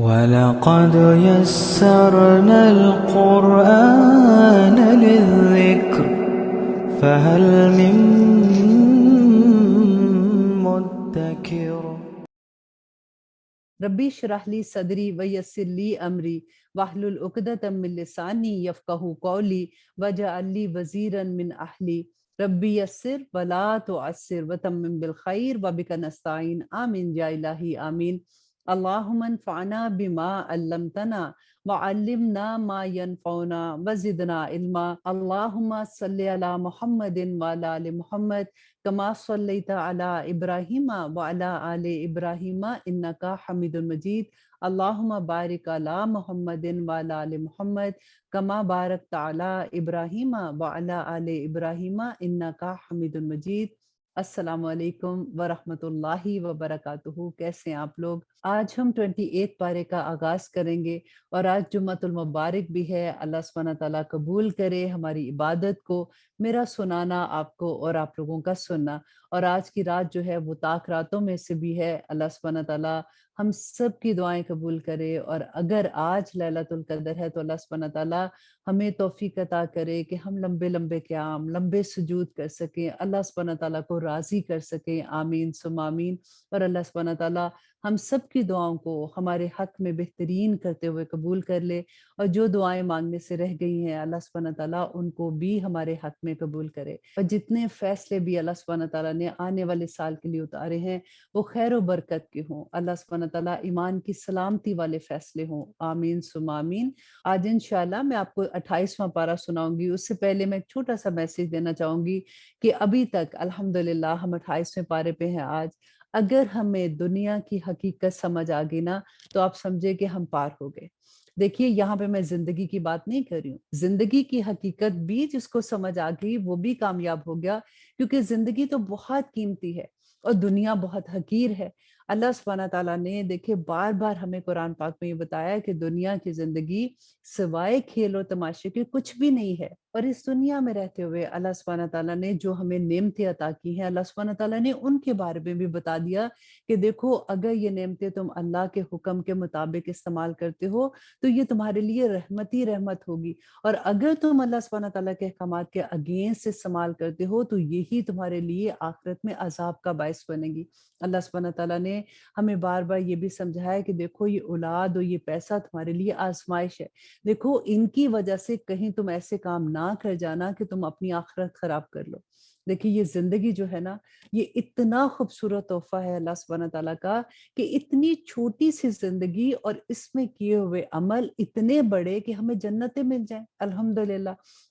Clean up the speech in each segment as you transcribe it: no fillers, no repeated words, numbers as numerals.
وَلَقَدْ يَسَّرْنَا الْقُرْآنَ لِلذِّكْرِ فَهَلْ مِن مُّدَّكِرٍ ربی اشرح لی صدری ویسر لی امری واحلل عقدۃ من لسانی یفقہوا قولی واجعل لی وزیرا من اہلی ربی یسر ولا تعسر وتمم بالخیر وبک نستعین آمین یا الہی آمین۔ اللہم انفعنا بما علمتنا وعلمنا ما ينفعنا وزدنا علما۔ اللہم صلی علی محمد وعلی آل محمد کما صلیت علی ابراہیم وعلی آل ابراہیم انک حمید مجید۔ اللہم بارک علی محمد وعلی آل محمد کما بارکت علی ابراہیم وعلی آل ابراہیم انک حمید مجید۔ السلام علیکم ورحمۃ اللہ وبرکاتہ۔ کیسے ہیں آپ لوگ؟ آج ہم 28 پارے کا آغاز کریں گے اور آج جمعۃ المبارک بھی ہے۔ اللہ سبحانہ تعالیٰ قبول کرے ہماری عبادت کو، میرا سنانا آپ کو اور آپ لوگوں کا سننا۔ اور آج کی رات جو ہے وہ طاق راتوں میں سے بھی ہے۔ اللہ سبحانہ تعالیٰ ہم سب کی دعائیں قبول کرے، اور اگر آج لیلۃ القدر ہے تو اللہ سبحانہ تعالیٰ ہمیں توفیق عطا کرے کہ ہم لمبے لمبے قیام، لمبے سجود کر سکیں، اللہ سبحانہ تعالیٰ کو راضی کر سکیں۔ آمین ثم آمین۔ اور اللہ سبحانہ تعالیٰ ہم سب کی دعاؤں کو ہمارے حق میں بہترین کرتے ہوئے قبول کر لے، اور جو دعائیں مانگنے سے رہ گئی ہیں اللہ سبحانہ تعالیٰ ان کو بھی ہمارے حق میں قبول کرے، اور جتنے فیصلے بھی اللہ سبحانہ تعالیٰ نے آنے والے سال کے لیے اتارے ہیں وہ خیر و برکت کے ہوں۔ اللہ سبحانہ تعالیٰ ایمان کی سلامتی والے فیصلے ہوں۔ آمین ثم آمین۔ آج انشاءاللہ میں آپ کو 28واں پارہ سناؤں گی۔ اس سے پہلے میں ایک چھوٹا سا میسج دینا چاہوں گی کہ ابھی تک الحمدللہ ہم 28ویں پارے پہ ہیں آج۔ اگر ہمیں دنیا کی حقیقت سمجھ آ گئی نا تو آپ سمجھے کہ ہم پار ہو گئے۔ دیکھیے یہاں پہ میں زندگی کی بات نہیں کر رہی ہوں، زندگی کی حقیقت بھی جس کو سمجھ آ گئی وہ بھی کامیاب ہو گیا، کیونکہ زندگی تو بہت قیمتی ہے اور دنیا بہت حقیر ہے۔ اللہ سبحانہ تعالیٰ نے دیکھے بار بار ہمیں قرآن پاک میں یہ بتایا کہ دنیا کی زندگی سوائے کھیل و تماشے کے کچھ بھی نہیں ہے، اور اس دنیا میں رہتے ہوئے اللہ سبحانہ تعالیٰ نے جو ہمیں نعمتیں عطا کی ہیں، اللہ سبحانہ تعالیٰ نے ان کے بارے میں بھی بتا دیا کہ دیکھو اگر یہ نعمتیں تم اللہ کے حکم کے مطابق استعمال کرتے ہو تو یہ تمہارے لیے رحمت ہی رحمت ہوگی، اور اگر تم اللہ سبحانہ تعالیٰ کے احکامات کے اگینسٹ استعمال کرتے ہو تو یہی تمہارے لیے آخرت میں عذاب کا باعث بنے گی۔ اللہ سبحانہ تعالیٰ نے ہمیں بار بار یہ بھی سمجھایا کہ دیکھو یہ اولاد اور یہ پیسہ تمہارے لیے آزمائش ہے، دیکھو ان کی وجہ سے کہیں تم ایسے کام نہ کر جانا کہ تم اپنی آخرت خراب کر لو۔ دیکھیے یہ زندگی جو ہے نا، یہ اتنا خوبصورت تحفہ ہے اللہ سبحانہ تعالیٰ کا کہ اتنی چھوٹی سی زندگی اور اس میں کیے ہوئے عمل اتنے بڑے کہ ہمیں جنتیں مل جائیں الحمدللہ،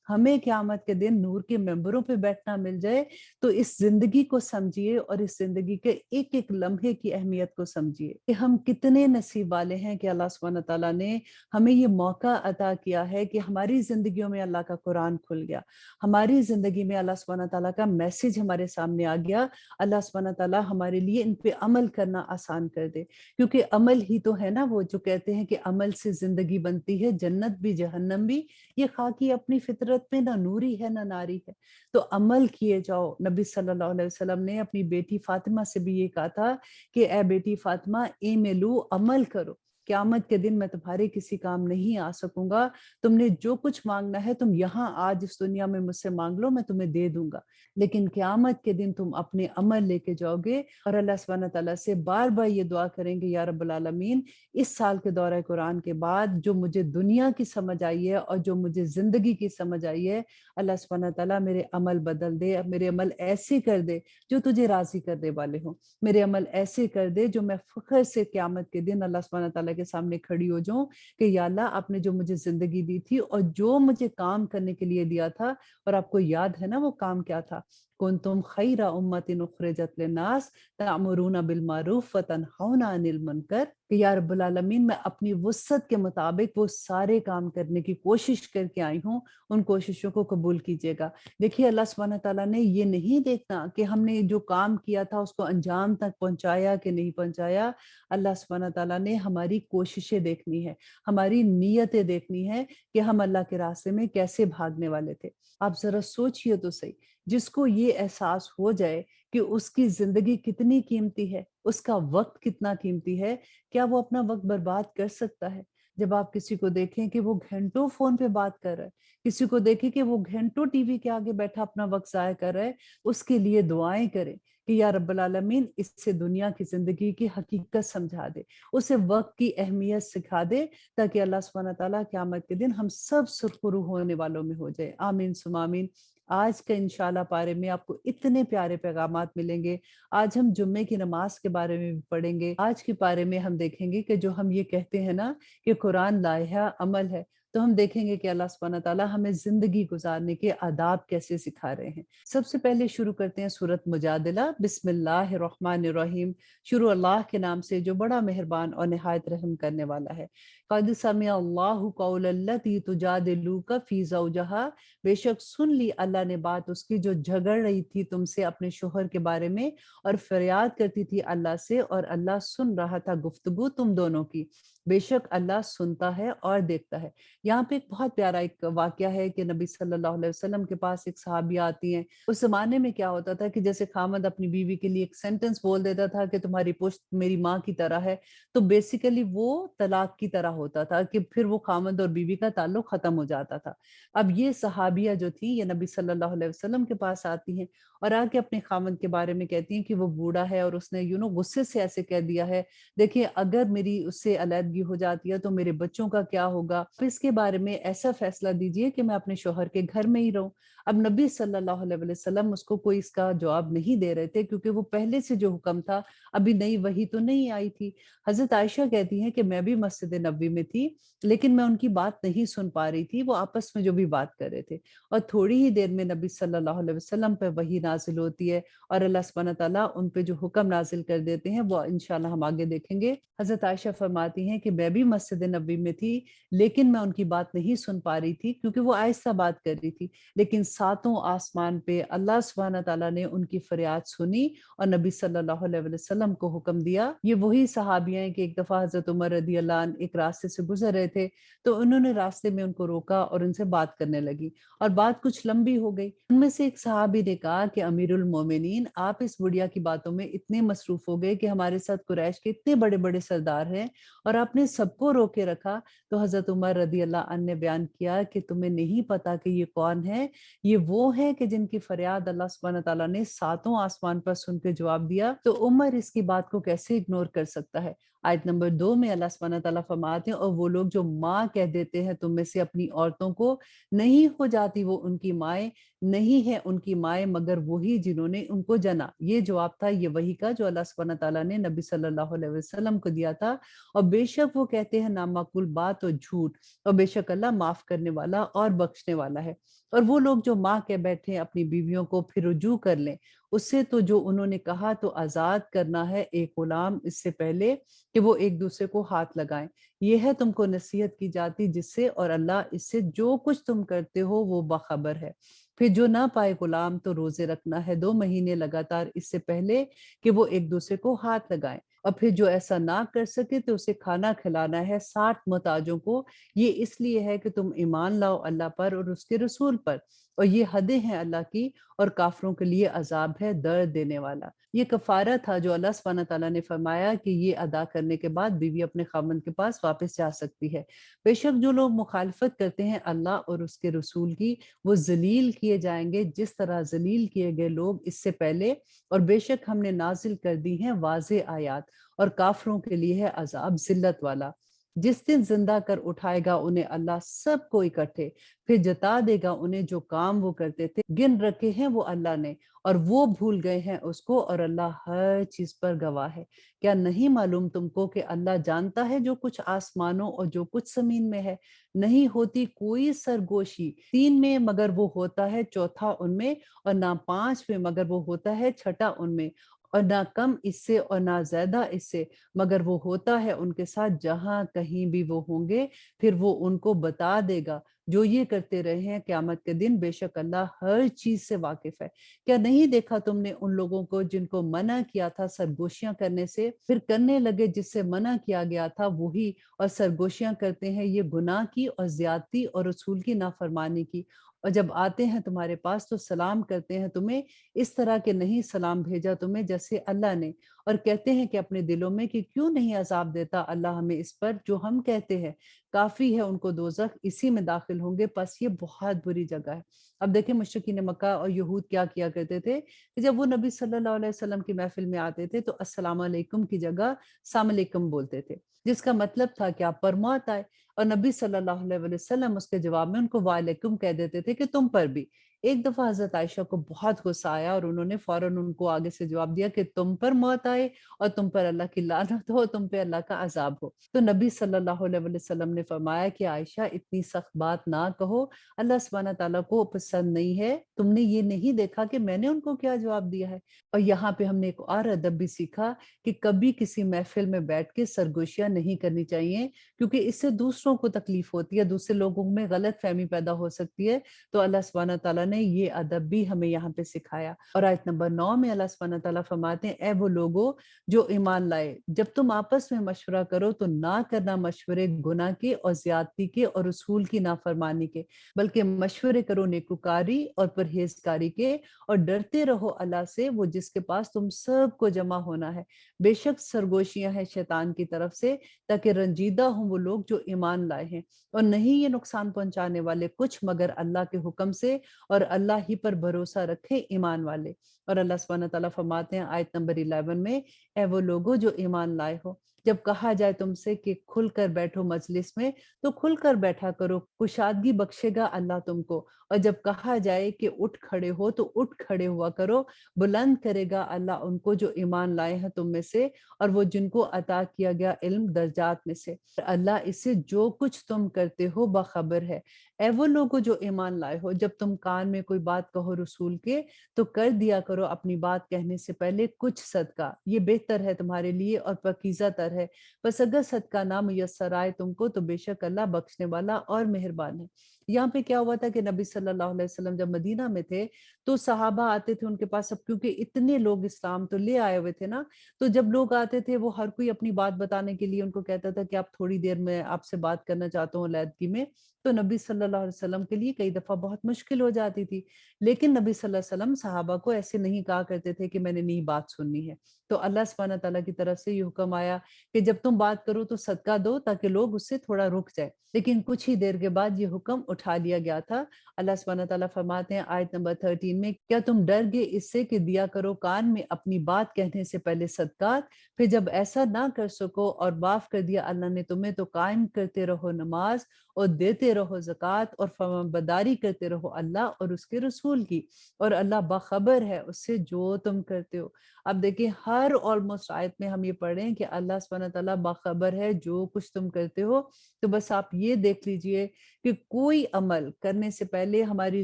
ہمیں قیامت کے دن نور کے ممبروں پہ بیٹھنا مل جائے۔ تو اس زندگی کو سمجھیے اور اس زندگی کے ایک ایک لمحے کی اہمیت کو سمجھیے کہ ہم کتنے نصیب والے ہیں کہ اللہ سبحانہ تعالیٰ نے ہمیں یہ موقع عطا کیا ہے کہ ہماری زندگیوں میں اللہ کا قرآن کھل گیا، ہماری زندگی میں اللہ سبحانہ تعالیٰ کا میسج ہمارے سامنے آ گیا۔ اللہ سبحانہ تعالیٰ ہمارے لیے ان پہ عمل کرنا آسان کر دے، کیونکہ عمل ہی تو ہے نا وہ جو کہتے ہیں کہ عمل سے زندگی بنتی ہے، جنت بھی جہنم بھی، یہ خاکی اپنی فطرت میں نہ نوری ہے نہ ناری ہے۔ تو عمل کیے جاؤ۔ نبی صلی اللہ علیہ وسلم نے اپنی بیٹی فاطمہ سے بھی یہ کہا تھا کہ اے بیٹی فاطمہ اعملوا، عمل کرو، قیامت کے دن میں تمہارے کسی کام نہیں آ سکوں گا، تم نے جو کچھ مانگنا ہے تم یہاں آج اس دنیا میں مجھ سے مانگ لو، میں تمہیں دے دوں گا، لیکن قیامت کے دن تم اپنے عمل لے کے جاؤ گے۔ اور اللہ سبحانہ تعالیٰ سے بار بار یہ دعا کریں گے یا رب العالمین اس سال کے دورہ قرآن کے بعد جو مجھے دنیا کی سمجھ آئی ہے اور جو مجھے زندگی کی سمجھ آئی ہے، اللہ سبحانہ تعالیٰ میرے عمل بدل دے، میرے عمل ایسے کر دے جو تجھے راضی کرنے والے ہوں، میرے عمل ایسے کر دے جو میں فخر سے قیامت کے دن اللہ سبحانہ تعالیٰ کے سامنے کھڑی ہو جاؤں کہ یا اللہ آپ نے جو مجھے زندگی دی تھی اور جو مجھے کام کرنے کے لیے دیا تھا، اور آپ کو یاد ہے نا وہ کام کیا تھا، کنتم خیر امت اخرجت للناس تأمرون بالمعروف وتنہون عن المنکر، کہ یا رب العالمین میں اپنی وسعت کے مطابق وہ سارے کام کرنے کی کوشش کر کے آئی ہوں، ان کوششوں کو قبول کیجیے گا۔ دیکھیے اللہ سبحانہ تعالیٰ نے یہ نہیں دیکھنا کہ ہم نے جو کام کیا تھا اس کو انجام تک پہنچایا کہ نہیں پہنچایا، اللہ سبحانہ تعالیٰ نے ہماری کوششیں دیکھنی ہے، ہماری نیتیں دیکھنی ہے کہ ہم اللہ کے راستے میں کیسے بھاگنے والے تھے۔ آپ ذرا سوچئے تو صحیح، جس کو یہ احساس ہو جائے کہ اس کی زندگی کتنی قیمتی ہے، اس کا وقت کتنا قیمتی ہے، کیا وہ اپنا وقت برباد کر سکتا ہے؟ جب آپ کسی کو دیکھیں کہ وہ گھنٹوں فون پہ بات کر رہا ہے، کسی کو دیکھیں کہ وہ گھنٹوں ٹی وی کے آگے بیٹھا اپنا وقت ضائع کر رہا ہے، اس کے لیے دعائیں کریں کہ یا رب العالمین اس سے دنیا کی زندگی کی حقیقت سمجھا دے، اسے وقت کی اہمیت سکھا دے، تاکہ اللہ سبحانہ تعالیٰ قیامت کے دن ہم سب سرخرو ہونے والوں میں ہو جائے۔ آمین ثم آمین۔ آج کا انشاءاللہ پارے میں آپ کو اتنے پیارے پیغامات ملیں گے۔ آج ہم جمعے کی نماز کے بارے میں بھی پڑھیں گے۔ آج کے پارے میں ہم دیکھیں گے کہ جو ہم یہ کہتے ہیں نا کہ قرآن لائحہ عمل ہے، تو ہم دیکھیں گے کہ اللہ سبحانہ تعالیٰ ہمیں زندگی گزارنے کے آداب کیسے سکھا رہے ہیں۔ سب سے پہلے شروع کرتے ہیں سورۃ مجادلہ۔ بسم اللہ الرحمن الرحیم۔ شروع اللہ کے نام سے جو بڑا مہربان اور نہایت رحم کرنے والا ہے۔ قد سمع اللہ قول التی تجادلک فی زوجہا، بے شک سن لی اللہ نے بات اس کی جو جھگڑ رہی تھی تم سے اپنے شوہر کے بارے میں اور فریاد کرتی تھی اللہ سے، اور اللہ سن رہا تھا گفتگو تم دونوں کی۔ بے شک اللہ سنتا ہے اور دیکھتا ہے۔ یہاں پہ ایک بہت پیارا ایک واقعہ ہے کہ نبی صلی اللہ علیہ وسلم کے پاس ایک صحابیہ آتی ہیں۔ اس زمانے میں کیا ہوتا تھا کہ جیسے خامد اپنی بیوی کے لیے ایک سینٹنس بول دیتا تھا کہ تمہاری پشت میری ماں کی طرح ہے، تو بیسیکلی وہ طلاق کی طرح ہوتا تھا کہ پھر وہ خامد اور بیوی کا تعلق ختم ہو جاتا تھا۔ اب یہ صحابیہ جو تھی یہ نبی صلی اللہ علیہ وسلم کے پاس آتی ہیں اور آ کے اپنے خامد کے بارے میں کہتی ہیں کہ وہ بوڑھا ہے اور اس نے غصے سے ایسے کہہ دیا ہے، دیکھیے اگر میری اس سے علیحدگی ہو جاتی ہے تو میرے بچوں کا کیا ہوگا، اس کے بارے میں ایسا فیصلہ دیجئے کہ میں اپنے شوہر کے گھر میں ہی رہوں۔ اب نبی صلی اللہ علیہ وسلم اس کو کوئی اس کا جواب نہیں دے رہے تھے، کیونکہ وہ پہلے سے جو حکم تھا ابھی نئی وحی تو نہیں آئی تھی۔ حضرت عائشہ کہتی ہیں کہ میں بھی مسجد نبوی میں تھی، لیکن میں ان کی بات نہیں سن پا رہی تھی، وہ آپس میں جو بھی بات کر رہے تھے، اور تھوڑی ہی دیر میں نبی صلی اللہ علیہ وسلم پہ وحی نازل ہوتی ہے اور اللہ سبحانہ تعالیٰ ان پہ جو حکم نازل کر دیتے ہیں وہ انشاءاللہ ہم آگے دیکھیں گے۔ حضرت عائشہ فرماتی ہیں کہ میں بھی مسجد نبوی میں تھی، لیکن میں ان کی بات نہیں سن پا رہی تھی کیونکہ وہ آہستہ بات کر رہی تھی، لیکن ساتوں آسمان پہ اللہ سبحانہ تعالیٰ نے ان کی فریاد سنی اور نبی صلی اللہ علیہ وسلم کو حکم دیا۔ یہ وہی صحابیاں ہیں کہ ایک دفعہ حضرت عمر رضی اللہ عنہ ایک راستے سے گزر رہے تھے، تو انہوں نے راستے میں ان کو روکا اور ان سے بات کرنے لگی، اور بات کچھ لمبی ہو گئی۔ ان میں سے ایک صحابی نے کہا کہ امیر المومنین، آپ اس بڑھیا کی باتوں میں اتنے مصروف ہو گئے کہ ہمارے ساتھ قریش کے اتنے بڑے بڑے سردار ہیں اور آپ نے سب کو روکے رکھا۔ تو حضرت عمر رضی اللہ عنہ نے بیان کیا کہ تمہیں نہیں پتا کہ یہ کون ہے؟ یہ وہ ہے کہ جن کی فریاد اللہ سبحانہ تعالیٰ نے ساتوں آسمان پر سن کے جواب دیا، تو عمر اس کی بات کو کیسے اگنور کر سکتا ہے؟ آیت نمبر 2 میں اللہ سبحانہ تعالیٰ فرماتے ہیں، اور وہ لوگ جو ماں کہہ دیتے ہیں تم میں سے اپنی عورتوں کو، نہیں ہو جاتی وہ ان کی مائیں، نہیں ہے ان کی مائیں مگر وہی جنہوں نے ان کو جنا۔ یہ جواب تھا یہ وحی کا جو اللہ سبحانہ تعالیٰ نے نبی صلی اللہ علیہ وسلم کو دیا تھا، اور بے شک وہ کہتے ہیں نامعقول بات اور جھوٹ، اور بے شک اللہ معاف کرنے والا اور بخشنے والا ہے۔ اور وہ لوگ جو ماں کے بیٹھے اپنی بیویوں کو پھر رجوع کر لیں اس سے، تو جو انہوں نے کہا تو آزاد کرنا ہے ایک غلام اس سے پہلے کہ وہ ایک دوسرے کو ہاتھ لگائیں، یہ ہے تم کو نصیحت کی جاتی جس سے، اور اللہ اس سے جو کچھ تم کرتے ہو وہ باخبر ہے۔ پھر جو نہ پائے غلام تو روزے رکھنا ہے 2 مہینے لگاتار اس سے پہلے کہ وہ ایک دوسرے کو ہاتھ لگائیں، اور پھر جو ایسا نہ کر سکے تو اسے کھانا کھلانا ہے 60 محتاجوں کو، یہ اس لیے ہے کہ تم ایمان لاؤ اللہ پر اور اس کے رسول پر، اور یہ حدیں ہیں اللہ کی، اور کافروں کے لیے عذاب ہے درد دینے والا۔ یہ کفارہ تھا جو اللہ سبحانہ تعالیٰ نے فرمایا کہ یہ ادا کرنے کے بعد بیوی اپنے خاوند کے پاس واپس جا سکتی ہے۔ بے شک جو لوگ مخالفت کرتے ہیں اللہ اور اس کے رسول کی، وہ ذلیل کیے جائیں گے جس طرح ذلیل کیے گئے لوگ اس سے پہلے، اور بے شک ہم نے نازل کر دی ہیں واضح آیات، اور کافروں کے لیے ہے عذاب ذلت والا۔ جس دن زندہ کر اٹھائے گا انہیں اللہ سب کو اکٹھے، پھر جتا دے گا انہیں جو کام وہ کرتے تھے، گن رکھے ہیں وہ اللہ نے اور وہ بھول گئے ہیں اس کو، اور اللہ ہر چیز پر گواہ ہے۔ کیا نہیں معلوم تم کو کہ اللہ جانتا ہے جو کچھ آسمانوں اور جو کچھ زمین میں ہے؟ نہیں ہوتی کوئی سرگوشی 3 میں مگر وہ ہوتا ہے چوتھا ان میں، اور نہ 5 میں مگر وہ ہوتا ہے چھٹا ان میں، اور نہ کم اس سے اور نہ زیادہ اس سے، مگر وہ ہوتا ہے ان کے ساتھ جہاں کہیں بھی وہ ہوں گے، پھر وہ ان کو بتا دے گا جو یہ کرتے رہے ہیں قیامت کے دن، بے شک اللہ ہر چیز سے واقف ہے۔ کیا نہیں دیکھا تم نے ان لوگوں کو جن کو منع کیا تھا سرگوشیاں کرنے سے، پھر کرنے لگے جس سے منع کیا گیا تھا وہی، اور سرگوشیاں کرتے ہیں یہ گناہ کی اور زیادتی اور رسول کی نافرمانی کی، اور جب آتے ہیں تمہارے پاس تو سلام کرتے ہیں تمہیں، اس طرح کے نہیں سلام بھیجا تمہیں جیسے اللہ نے، اور کہتے ہیں کہ اپنے دلوں میں کہ کیوں نہیں عذاب دیتا اللہ ہمیں اس پر جو ہم کہتے ہیں، کافی ہے ان کو دوزخ، اسی میں داخل ہوں گے، پس یہ بہت بری جگہ ہے۔ اب دیکھیں مشرکین مکہ اور یہود کیا کیا کرتے تھے کہ جب وہ نبی صلی اللہ علیہ وسلم کی محفل میں آتے تھے تو السلام علیکم کی جگہ السلام علیکم بولتے تھے، جس کا مطلب تھا کہ آپ پر موت آئے، اور نبی صلی اللہ علیہ وسلم اس کے جواب میں ان کو وعلیکم کہہ دیتے تھے کہ تم پر بھی۔ ایک دفعہ حضرت عائشہ کو بہت غصہ آیا اور انہوں نے فوراً ان کو آگے سے جواب دیا کہ تم پر موت آئے اور تم پر اللہ کی لعنت ہو، تم پہ اللہ کا عذاب ہو۔ تو نبی صلی اللہ علیہ وسلم نے فرمایا کہ عائشہ اتنی سخت بات نہ کہو، اللہ سبحانہ تعالیٰ کو پسند نہیں ہے، تم نے یہ نہیں دیکھا کہ میں نے ان کو کیا جواب دیا ہے۔ اور یہاں پہ ہم نے ایک اور ادب بھی سیکھا کہ کبھی کسی محفل میں بیٹھ کے سرگوشیاں نہیں کرنی چاہیے، کیونکہ اس سے دوسروں کو تکلیف ہوتی ہے، دوسرے لوگوں میں غلط فہمی پیدا ہو سکتی ہے۔ تو اللہ سبحانہ تعالیٰ نے یہ ادب بھی ہمیں یہاں پہ سکھایا۔ اور آیت نمبر 9 میں اللہ سبحانہ تعالیٰ فرماتے ہیں، اے وہ لوگو جو ایمان لائے، جب تم آپس میں مشورہ کرو تو نہ کرنا مشورے گناہ کے اور زیادتی کے اور رسول کی نافرمانی کے، بلکہ مشورے کرو نیکوکاری اور پرہیزکاری کے، اور ڈرتے رہو اللہ سے، وہ جس کے پاس تم سب کو جمع ہونا ہے۔ بے شک سرگوشیاں ہیں شیطان کی طرف سے، تاکہ رنجیدہ ہوں وہ لوگ جو ایمان لائے ہیں، اور نہیں یہ نقصان پہنچانے والے کچھ مگر اللہ کے حکم سے، اور اللہ ہی پر بھروسہ رکھے ایمان والے۔ اور اللہ سبحانہ تعالیٰ فرماتے ہیں آیت نمبر 11 میں، اے وہ لوگو جو ایمان لائے ہو، جب کہا جائے تم سے کہ کھل کر بیٹھو مجلس میں تو کھل کر بیٹھا کرو، کشادگی بخشے گا اللہ تم کو، اور جب کہا جائے کہ اٹھ کھڑے ہو تو اٹھ کھڑے ہوا کرو، بلند کرے گا اللہ ان کو جو ایمان لائے ہیں تم میں سے، اور وہ جن کو عطا کیا گیا علم درجات میں سے، اللہ اس سے جو کچھ تم کرتے ہو باخبر ہے۔ اے وہ لوگو جو ایمان لائے ہو، جب تم کان میں کوئی بات کہو رسول کے تو کر دیا کرو اپنی بات کہنے سے پہلے کچھ صدقہ، یہ بہتر ہے تمہارے لیے اور پاکیزہ تر ہے، بس اگر صدقہ نہ میسر آئے تم کو تو بے شک اللہ بخشنے والا اور مہربان ہے۔ یہاں پہ کیا ہوا تھا کہ نبی صلی اللہ علیہ وسلم جب مدینہ میں تھے تو صحابہ آتے تھے ان کے پاس، اب کیونکہ اتنے لوگ اسلام تو لے آئے ہوئے تھے نا، تو جب لوگ آتے تھے وہ ہر کوئی اپنی بات بتانے کے لیے ان کو کہتا تھا کہ آپ تھوڑی دیر میں آپ سے بات کرنا چاہتا ہوں علیحدگی میں، تو نبی صلی اللہ علیہ وسلم کے لیے کئی دفعہ بہت مشکل ہو جاتی تھی، لیکن نبی صلی اللہ علیہ وسلم صحابہ کو ایسے نہیں کہا کرتے تھے کہ میں نے نہیں بات سننی ہے۔ تو اللہ سبحانہ تعالیٰ کی طرف سے یہ حکم آیا کہ جب تم بات کرو تو صدقہ دو تاکہ لوگ اس سے تھوڑا رک جائے، لیکن کچھ ہی دیر کے بعد یہ حکم اٹھا لیا گیا تھا۔ اللہ سبحانہ تعالیٰ فرماتے ہیں آیت نمبر 13 میں، کیا تم ڈر گئے اس سے کہ دیا کرو کان میں اپنی بات کہنے سے پہلے صدقات، پھر جب ایسا نہ کر سکو اور معاف کر دیا اللہ نے تمہیں تو قائم کرتے رہو نماز اور دیتے رہو زکوٰۃ اور فرمانبرداری کرتے رہو اللہ اور اس کے رسول کی، اور اللہ باخبر ہے اس سے جو تم کرتے ہو۔ اب دیکھیں ہر آلموسٹ آیت میں ہم یہ پڑھ رہے ہیں کہ اللہ سبحانہ تعالیٰ باخبر ہے جو کچھ تم کرتے ہو۔ تو بس آپ یہ دیکھ لیجئے کہ کوئی عمل کرنے سے پہلے ہماری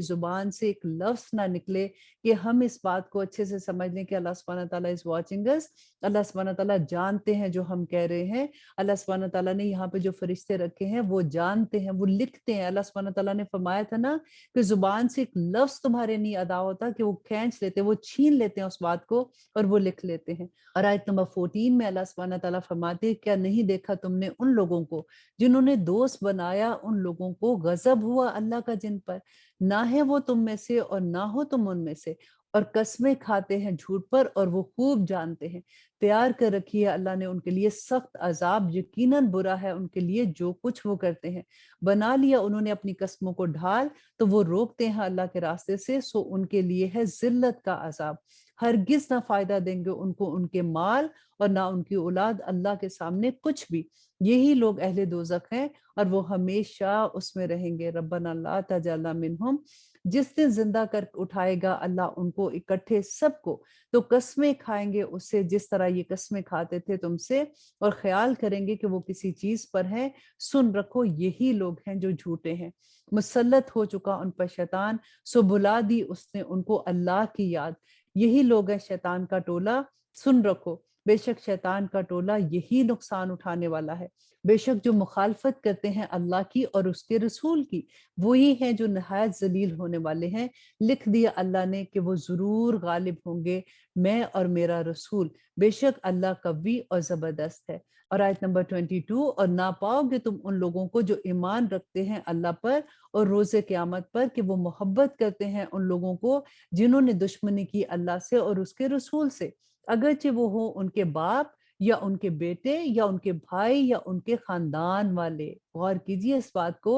زبان سے ایک لفظ نہ نکلے کہ ہم اس بات کو اچھے سے سمجھ لیں کہ اللہ سبحانہ تعالیٰ از واچنگ اس، اللہ سبحانہ تعالیٰ جانتے ہیں جو ہم کہہ رہے ہیں، اللہ سبحانہ تعالیٰ نے یہاں پہ جو فرشتے رکھے ہیں وہ جانتے ہیں، وہ لکھتے ہیں۔ اللہ سبحانہ تعالیٰ نے فرمایا تھا نا کہ زبان سے ایک لفظ تمہارے نہیں ادا ہوتا کہ وہ کھینچ لیتے، وہ چھین لیتے ہیں اس بات کو اور وہ لکھ لیتے ہیں۔ اور آیت نمبر 14 میں اللہ سبحانہ تعالیٰ فرماتے ہیں، کیا نہیں دیکھا تم نے ان لوگوں کو جنہوں نے دوست بنایا ان لوگوں کو غضب ہوا اللہ کا جن پر، نہ ہے وہ تم میں سے اور نہ ہو تم ان میں سے، اور قسمیں کھاتے ہیں جھوٹ پر اور وہ خوب جانتے ہیں، تیار کر رکھی ہے اللہ نے ان کے لیے سخت عذاب، یقیناً برا ہے ان کے لیے جو کچھ وہ کرتے ہیں۔ بنا لیا انہوں نے اپنی قسموں کو ڈھال تو وہ روکتے ہیں اللہ کے راستے سے، سو ان کے لیے ہے ذلت کا عذاب، ہرگز نہ فائدہ دیں گے ان کو ان کے مال اور نہ ان کی اولاد اللہ کے سامنے کچھ بھی، یہی لوگ اہل دوزخ ہیں اور وہ ہمیشہ اس میں رہیں گے۔ ربنا لا تجعلنا منہم، جس دن زندہ کر اٹھائے گا اللہ ان کو اکٹھے سب کو، تو قسمیں کھائیں گے اس سے جس طرح یہ قسمیں کھاتے تھے تم سے، اور خیال کریں گے کہ وہ کسی چیز پر ہیں، سن رکھو یہی لوگ ہیں جو جھوٹے ہیں۔ مسلط ہو چکا ان پر شیطان، سو بلا دی اس نے ان کو اللہ کی یاد، یہی لوگ ہیں شیطان کا ٹولہ، سن رکھو بے شک شیطان کا ٹولہ یہی نقصان اٹھانے والا ہے۔ بے شک جو مخالفت کرتے ہیں اللہ کی اور اس کے رسول کی، وہی ہیں جو نہایت ذلیل ہونے والے ہیں۔ لکھ دیا اللہ نے کہ وہ ضرور غالب ہوں گے، میں اور میرا رسول، بے شک اللہ قوی اور زبردست ہے۔ اور آیت نمبر 22، اور نہ پاؤ گے تم ان لوگوں کو جو ایمان رکھتے ہیں اللہ پر اور روز قیامت پر، کہ وہ محبت کرتے ہیں ان لوگوں کو جنہوں نے دشمنی کی اللہ سے اور اس کے رسول سے، اگرچہ وہ ہوں ان کے باپ یا ان کے بیٹے یا ان کے بھائی یا ان کے خاندان والے۔ غور کیجئے اس بات کو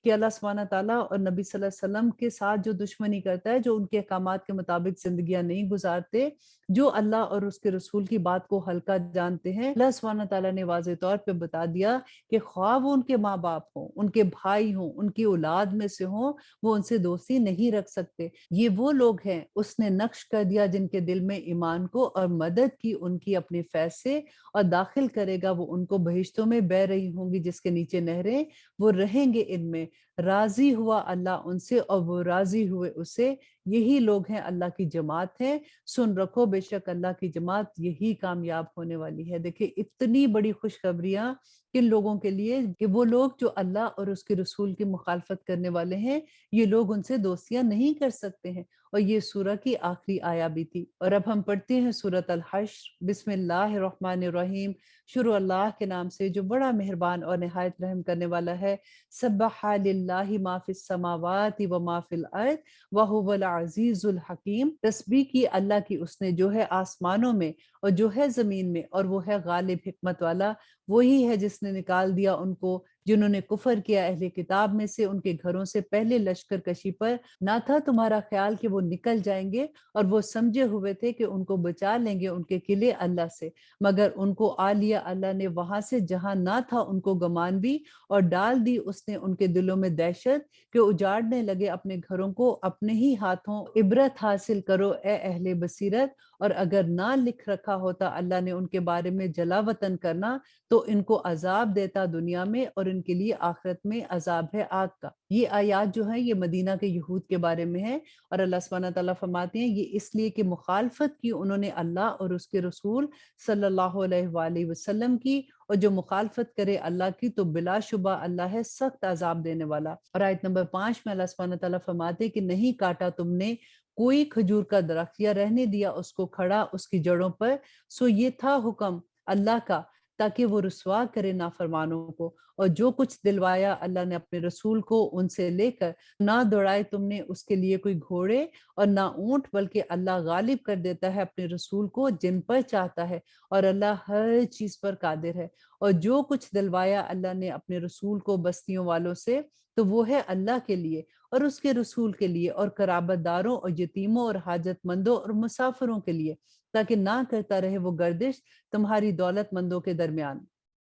کہ اللہ سبحانہ تعالیٰ اور نبی صلی اللہ علیہ وسلم کے ساتھ جو دشمنی کرتا ہے، جو ان کے احکامات کے مطابق زندگیاں نہیں گزارتے، جو اللہ اور اس کے رسول کی بات کو ہلکا جانتے ہیں، اللہ سبحانہ تعالیٰ نے واضح طور پہ بتا دیا کہ خواہ وہ ان کے ماں باپ ہوں، ان کے بھائی ہوں، ان کی اولاد میں سے ہوں، وہ ان سے دوستی نہیں رکھ سکتے۔ یہ وہ لوگ ہیں اس نے نقش کر دیا جن کے دل میں ایمان کو، اور مدد کی ان کی اپنے فیض سے، اور داخل کرے گا وہ ان کو بہشتوں میں بہ رہی ہوں گی جس کے نیچے نہریں، وہ رہیں گے ان میں۔ راضی ہوا اللہ ان سے اور وہ راضی ہوئے اس سے، یہی لوگ ہیں اللہ کی جماعت ہے۔ سن رکھو بے شک اللہ کی جماعت یہی کامیاب ہونے والی ہے۔ دیکھیں اتنی بڑی خوشخبریاں کن لوگوں کے لیے کہ وہ لوگ جو اللہ اور اس کے رسول کی مخالفت کرنے والے ہیں، یہ لوگ ان سے دوستیاں نہیں کر سکتے ہیں۔ اور یہ سورہ کی آخری آیا بھی تھی۔ اور اب ہم پڑھتے ہیں سورۃ الحشر۔ بسم اللہ الرحمن الرحیم، شروع اللہ کے نام سے جو بڑا مہربان اور نہایت رحم کرنے والا ہے۔ سبح للہ ما فی السماوات و ما فی الارض وہو العزیز الحکیم، تسبیح کی اللہ کی اس نے جو ہے آسمانوں میں اور جو ہے زمین میں، اور وہ ہے غالب حکمت والا۔ وہی ہے جس نے نکال دیا ان کو جنہوں نے کفر کیا اہل کتاب میں سے ان کے گھروں سے پہلے لشکر کشی پر، نہ تھا تمہارا خیال کہ وہ نکل جائیں گے، اور وہ سمجھے ہوئے تھے کہ ان کو بچا لیں گے ان کے قلعے اللہ سے، مگر ان کو آ لیا اللہ نے وہاں سے جہاں نہ تھا ان کو گمان بھی، اور ڈال دی اس نے ان کے دلوں میں دہشت کہ اجاڑنے لگے اپنے گھروں کو اپنے ہی ہاتھوں۔ عبرت حاصل کرو اے اہل بصیرت، اور اگر نہ لکھ رکھا ہوتا اللہ نے ان کے بارے میں جلا وطن کرنا، تو ان کو عذاب دیتا دنیا میں، اور ان کے لیے آخرت میں عذاب ہے آگ کا۔ یہ آیات جو ہیں یہ مدینہ کے یہود کے بارے میں ہیں، اور اللہ سبحانہ تعالیٰ فرماتے ہیں یہ اس لیے کہ مخالفت کی انہوں نے اللہ اور اس کے رسول صلی اللہ علیہ وآلہ وسلم کی، اور جو مخالفت کرے اللہ کی تو بلا شبہ اللہ ہے سخت عذاب دینے والا۔ اور آیت نمبر 5 میں اللہ سبحانہ تعالیٰ فرماتے ہیں کہ نہیں کاٹا تم نے کوئی کھجور کا درخت یا رہنے دیا اس کو کھڑا اس کی جڑوں پر، سو یہ تھا حکم اللہ کا تاکہ وہ رسوا کرے نافرمانوں کو۔ اور جو کچھ دلوایا اللہ نے اپنے رسول کو ان سے لے کر، نہ دوڑائے تم نے اس کے لیے کوئی گھوڑے اور نہ اونٹ، بلکہ اللہ غالب کر دیتا ہے اپنے رسول کو جن پر چاہتا ہے، اور اللہ ہر چیز پر قادر ہے۔ اور جو کچھ دلوایا اللہ نے اپنے رسول کو بستیوں والوں سے، تو وہ ہے اللہ کے لیے اور اس کے رسول کے لیے اور قرابت داروں اور یتیموں اور حاجت مندوں اور مسافروں کے لیے، تاکہ نہ کرتا رہے وہ گردش تمہاری دولت مندوں کے درمیان۔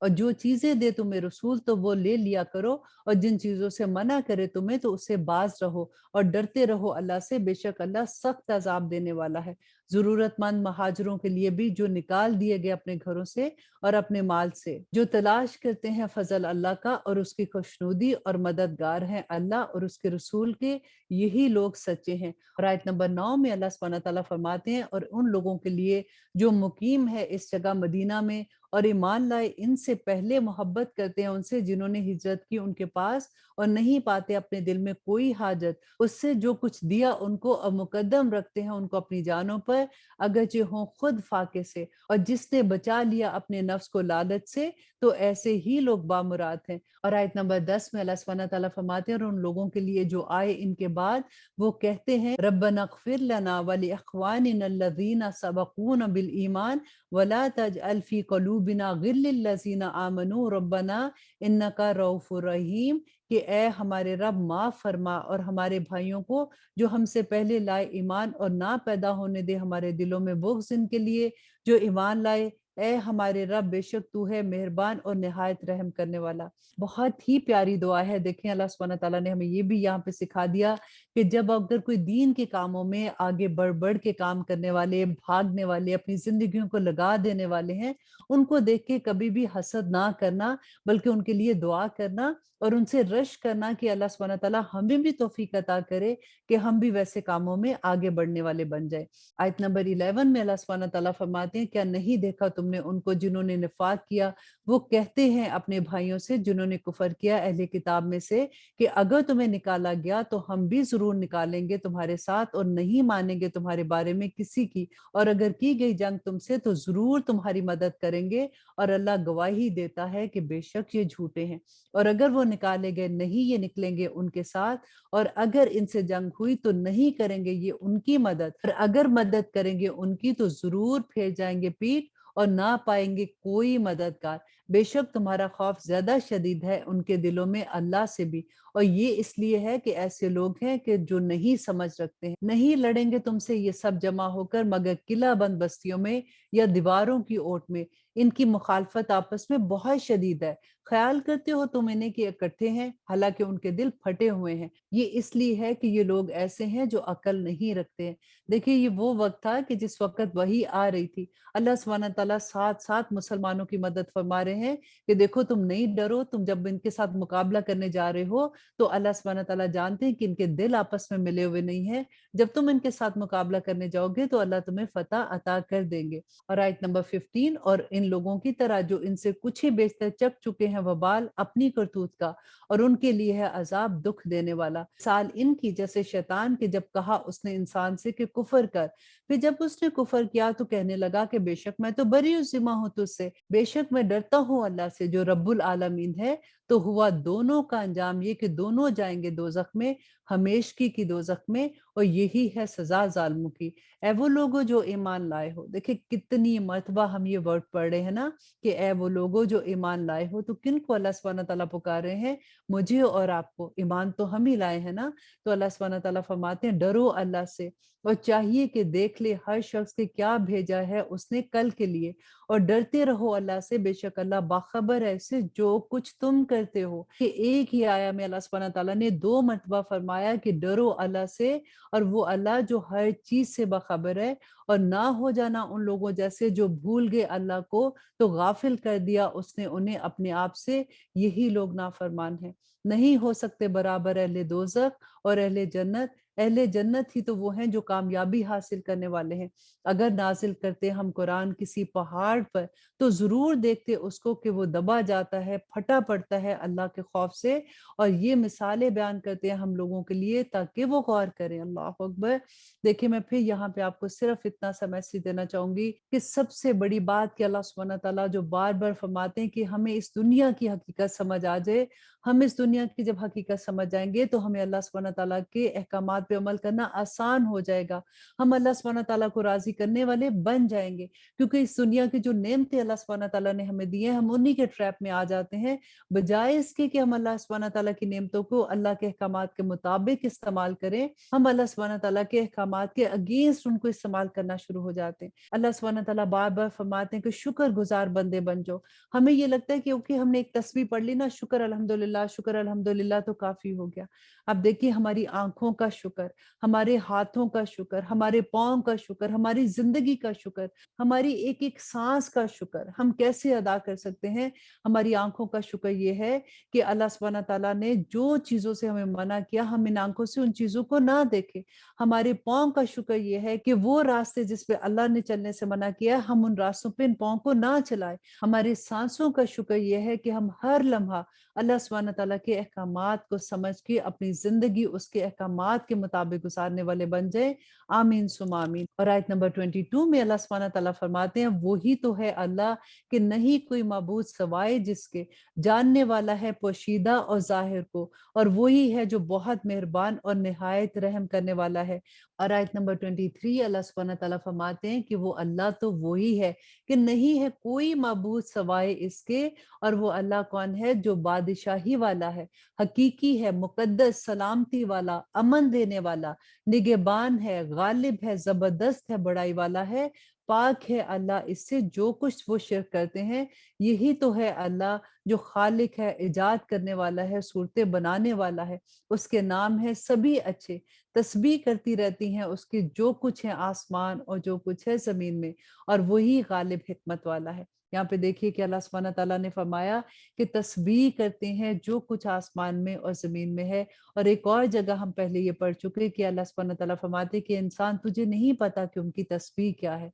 اور جو چیزیں دے تمہیں رسول تو وہ لے لیا کرو، اور جن چیزوں سے منع کرے تمہیں تو اس سے باز رہو، اور ڈرتے رہو اللہ سے، بے شک اللہ سخت عذاب دینے والا ہے۔ ضرورت مند مہاجروں کے لیے بھی جو نکال دیے گئے اپنے گھروں سے اور اپنے مال سے، جو تلاش کرتے ہیں فضل اللہ کا اور اس کی خوشنودی، اور مددگار ہیں اللہ اور اس کے رسول کے، یہی لوگ سچے ہیں۔ اور آیت نمبر 9 میں اللہ سبحانہ تعالیٰ فرماتے ہیں اور ان لوگوں کے لیے جو مقیم ہے اس جگہ مدینہ میں اور ایمان لائے ان سے پہلے محبت کرتے ہیں ان سے جنہوں نے ہجرت کی ان کے پاس، اور نہیں پاتے اپنے دل میں کوئی حاجت اس سے جو کچھ دیا ان کو، اور مقدم رکھتے ہیں ان کو اپنی جانوں پر اگرچہ ہوں خود فاقے سے، اور جس نے بچا لیا اپنے نفس کو لالچ سے تو ایسے ہی لوگ بامراد ہیں۔ اور آیت نمبر 10 میں اللہ سبحانہ تعالیٰ فرماتے ہیں اور ان لوگوں کے لیے جو آئے ان کے بعد، وہ کہتے ہیں ربنا اغفر لنا ولاخواننا الذین سبقونا بالایمان ولا تجعل فی قلوبنا غل للذین آمنوا ربنا انک رؤوف رحیم، کہ اے ہمارے رب معاف فرما اور ہمارے بھائیوں کو جو ہم سے پہلے لائے ایمان، اور نہ پیدا ہونے دے ہمارے دلوں میں بغض ان کے لیے جو ایمان لائے، اے ہمارے رب بے شک تو ہے مہربان اور نہایت رحم کرنے والا۔ بہت ہی پیاری دعا ہے۔ دیکھیں اللہ سبحانہ تعالیٰ نے ہمیں یہ بھی یہاں پہ سکھا دیا کہ جب اگر کوئی دین کے کاموں میں آگے بڑھ بڑھ کے کام کرنے والے، بھاگنے والے، اپنی زندگیوں کو لگا دینے والے ہیں، ان کو دیکھ کے کبھی بھی حسد نہ کرنا، بلکہ ان کے لیے دعا کرنا اور ان سے رش کرنا کہ اللہ سبحانہ تعالیٰ ہمیں بھی توفیق عطا کرے کہ ہم بھی ویسے کاموں میں آگے بڑھنے والے بن جائیں۔ آیت نمبر 11 میں اللہ سبحانہ تعالیٰ فرماتے ہیں کیا نہیں دیکھا تم نے ان کو جنہوں نے نفاق کیا وہ کہتے ہیں اپنے بھائیوں سے جنہوں نے کفر کیا اہل کتاب میں سے کہ اگر تمہیں نکالا گیا تو ہم بھی ضرور نکالیں گے تمہارے ساتھ اور نہیں مانیں گے تمہارے بارے میں کسی کی، اور اگر کی گئی جنگ تم سے تو ضرور تمہاری مدد کریں گے، اور اللہ گواہی دیتا ہے کہ بے شک یہ جھوٹے ہیں۔ اور اگر وہ نکالے گئے نہیں یہ نکلیں گے ان کے ساتھ، اور اگر ان سے جنگ ہوئی تو نہیں کریں گے یہ ان کی مدد، اور اگر مدد کریں گے ان کی تو ضرور پھیر جائیں گے پیٹ اور نہ پائیں گے کوئی مددگار۔ بے شک تمہارا خوف زیادہ شدید ہے ان کے دلوں میں اللہ سے بھی، اور یہ اس لیے ہے کہ ایسے لوگ ہیں کہ جو نہیں سمجھ رکھتے ہیں۔ نہیں لڑیں گے تم سے یہ سب جمع ہو کر مگر قلعہ بند بستیوں میں یا دیواروں کی اوٹ میں، ان کی مخالفت آپس میں بہت شدید ہے۔ خیال کرتے ہو تم انہیں کہ اکٹھے ہیں، حالانکہ ان کے دل پھٹے ہوئے ہیں۔ یہ اس لیے ہے کہ یہ لوگ ایسے ہیں جو عقل نہیں رکھتے ہیں۔ دیکھیے یہ وہ وقت تھا کہ جس وقت وحی آ رہی تھی، اللہ سبحانہ تعالیٰ ساتھ ساتھ مسلمانوں کی مدد فرما رہے ہیں کہ دیکھو تم نہیں ڈرو، تم جب ان کے ساتھ مقابلہ کرنے جا رہے ہو تو اللہ سبحانہ تعالیٰ جانتے ہیں کہ ان کے دل آپس میں ملے ہوئے نہیں ہیں، جب تم ان کے ساتھ مقابلہ کرنے جاؤ گے تو اللہ تمہیں فتح عطا کر دیں گے۔ اور آیت نمبر 15، اور ان لوگوں کی طرح جو ان سے کچھ ہی بیشتر چک چکے ہیں وبال اپنی کرتوت کا، اور ان کے لیے ہے عذاب دکھ دینے والا۔ مثال ان کی جیسے شیطان کے جب کہا اس نے انسان سے کہ کفر کر، پھر جب اس نے کفر کیا تو کہنے لگا کہ بے شک میں تو بری ذمہ ہوں تجھ سے، بے شک میں ڈرتا ہوں اللہ سے جو رب العالمین ہے۔ تو ہوا دونوں کا انجام یہ کہ دونوں جائیں گے دوزخ میں، ہمیشگی کی دوزخ میں، اور یہی ہے سزا ظالموں کی۔ اے وہ لوگوں جو ایمان لائے ہو، دیکھیں کتنی مرتبہ ہم یہ ورڈ پڑھ رہے ہیں نا کہ اے وہ لوگوں جو ایمان لائے ہو، تو کن کو اللہ سبحانہ تعالیٰ پکار رہے ہیں؟ مجھے اور آپ کو۔ ایمان تو ہم ہی لائے ہیں نا، تو اللہ سبحانہ تعالیٰ فرماتے ہیں ڈرو اللہ سے، اور چاہیے کہ دیکھ لے ہر شخص کے کیا بھیجا ہے اس نے کل کے لیے، اور ڈرتے رہو اللہ سے، بے شک اللہ باخبر ہے سے جو کچھ تم کرتے ہو۔ کہ ایک ہی آیا میں اللہ سبحانہ تعالیٰ نے 2 مرتبہ فرمایا کہ ڈرو اللہ سے، اور وہ اللہ جو ہر چیز سے باخبر ہے، اور نہ ہو جانا ان لوگوں جیسے جو بھول گئے اللہ کو تو غافل کر دیا اس نے انہیں اپنے آپ سے، یہی لوگ نافرمان ہیں۔ نہیں ہو سکتے برابر اہل دوزخ اور اہل جنت۔ اہل جنت ہی تو وہ ہیں جو کامیابی حاصل کرنے والے ہیں۔ اگر نازل کرتے ہم قرآن کسی پہاڑ پر تو ضرور دیکھتے اس کو کہ وہ دبا جاتا ہے، پھٹا پڑتا ہے اللہ کے خوف سے، اور یہ مثالیں بیان کرتے ہیں ہم لوگوں کے لیے تاکہ وہ غور کریں۔ اللہ اکبر۔ دیکھیں میں پھر یہاں پہ آپ کو صرف اتنا سا میسج دینا چاہوں گی کہ سب سے بڑی بات کہ اللہ سبحانہ تعالیٰ جو بار بار فرماتے ہیں کہ ہمیں اس دنیا کی حقیقت سمجھ آ جائے، ہم اس دنیا کی جب حقیقت سمجھ جائیں گے تو ہمیں اللہ سبحانہ تعالیٰ کے احکامات پہ عمل کرنا آسان ہو جائے گا، ہم اللہ سبحانہ تعالیٰ کو راضی کرنے والے بن جائیں گے، کیونکہ اس دنیا کی جو نعمتیں اللہ سبحانہ تعالیٰ نے ہمیں دی ہیں ہم انہی کے ٹریپ میں آ جاتے ہیں، بجائے اس کے کہ ہم اللہ سبحانہ تعالیٰ کی نعمتوں کو اللہ کے احکامات کے مطابق استعمال کریں، ہم اللہ سبحانہ تعالیٰ کے احکامات کے اگینسٹ ان کو استعمال کرنا شروع ہو جاتے ہیں۔ اللہ سبحانہ تعالیٰ بار بار فرماتے ہیں کہ شکر گزار بندے بن جاؤ۔ ہمیں یہ لگتا ہے کہ اوکے ہم نے ایک تسبیح پڑھ لی نا، شکر الحمدللہ، شکر الحمدللہ تو کافی ہو گیا۔ اب دیکھیے ہماری آنکھوں کا شکر، ہمارے ہاتھوں کا شکر، ہمارے پاؤں کا شکر، ہماری زندگی کا شکر، ہماری ایک ایک سانس کا شکر ہم کیسے ادا کر سکتے ہیں؟ ہماری آنکھوں کا شکر یہ ہے کہ اللہ سبحانہ تعالیٰ نے جو چیزوں سے ہمیں منع کیا ہم ان آنکھوں سے ان چیزوں کو نہ دیکھیں۔ ہمارے پاؤں کا شکر یہ ہے کہ وہ راستے جس پہ اللہ نے چلنے سے منع کیا ہم ان راستوں پہ ان پاؤں کو نہ چلائیں۔ ہمارے سانسوں کا شکر یہ ہے کہ ہم ہر لمحہ اللہ سبحانہ تعالیٰ کے احکامات کو سمجھ کے اپنی زندگی اس کے احکامات کے مطابق گزارنے والے بن جائیں۔ آمین ثم آمین۔ اور آیت نمبر 22 میں اللہ سبحانہ تعالیٰ فرماتے ہیں وہی تو ہے اللہ کہ نہیں کوئی معبود سوائے جس کے، جاننے والا ہے پوشیدہ اور ظاہر کو، اور وہی ہے جو بہت مہربان اور نہایت رحم کرنے والا ہے۔ اور آیت نمبر 23 اللہ سبحانہ تعالیٰ فرماتے ہیں کہ وہ اللہ تو وہی ہے کہ نہیں ہے کوئی معبود سوائے اس کے، اور وہ اللہ کون ہے جو بادشاہی والا ہے، حقیقی ہے، مقدس، سلامتی والا، امن دینے والا، نگہبان ہے، غالب ہے، زبردست ہے، بڑائی والا ہے، پاک ہے اللہ اس سے جو کچھ وہ شرک کرتے ہیں۔ یہی تو ہے اللہ جو خالق ہے، ایجاد کرنے والا ہے، صورتیں بنانے والا ہے، اس کے نام ہے سبھی اچھے، تسبیح کرتی رہتی ہیں اس کے جو کچھ ہے آسمان اور جو کچھ ہے زمین میں، اور وہی غالب حکمت والا ہے۔ یہاں پہ دیکھیے کہ اللہ سبحانہ تعالیٰ نے فرمایا کہ تسبیح کرتے ہیں جو کچھ آسمان میں اور زمین میں ہے، اور ایک اور جگہ ہم پہلے یہ پڑھ چکے کہ اللہ سبحانہ تعالیٰ فرماتے کہ انسان تجھے نہیں پتا کہ ان کی تسبیح کیا ہے،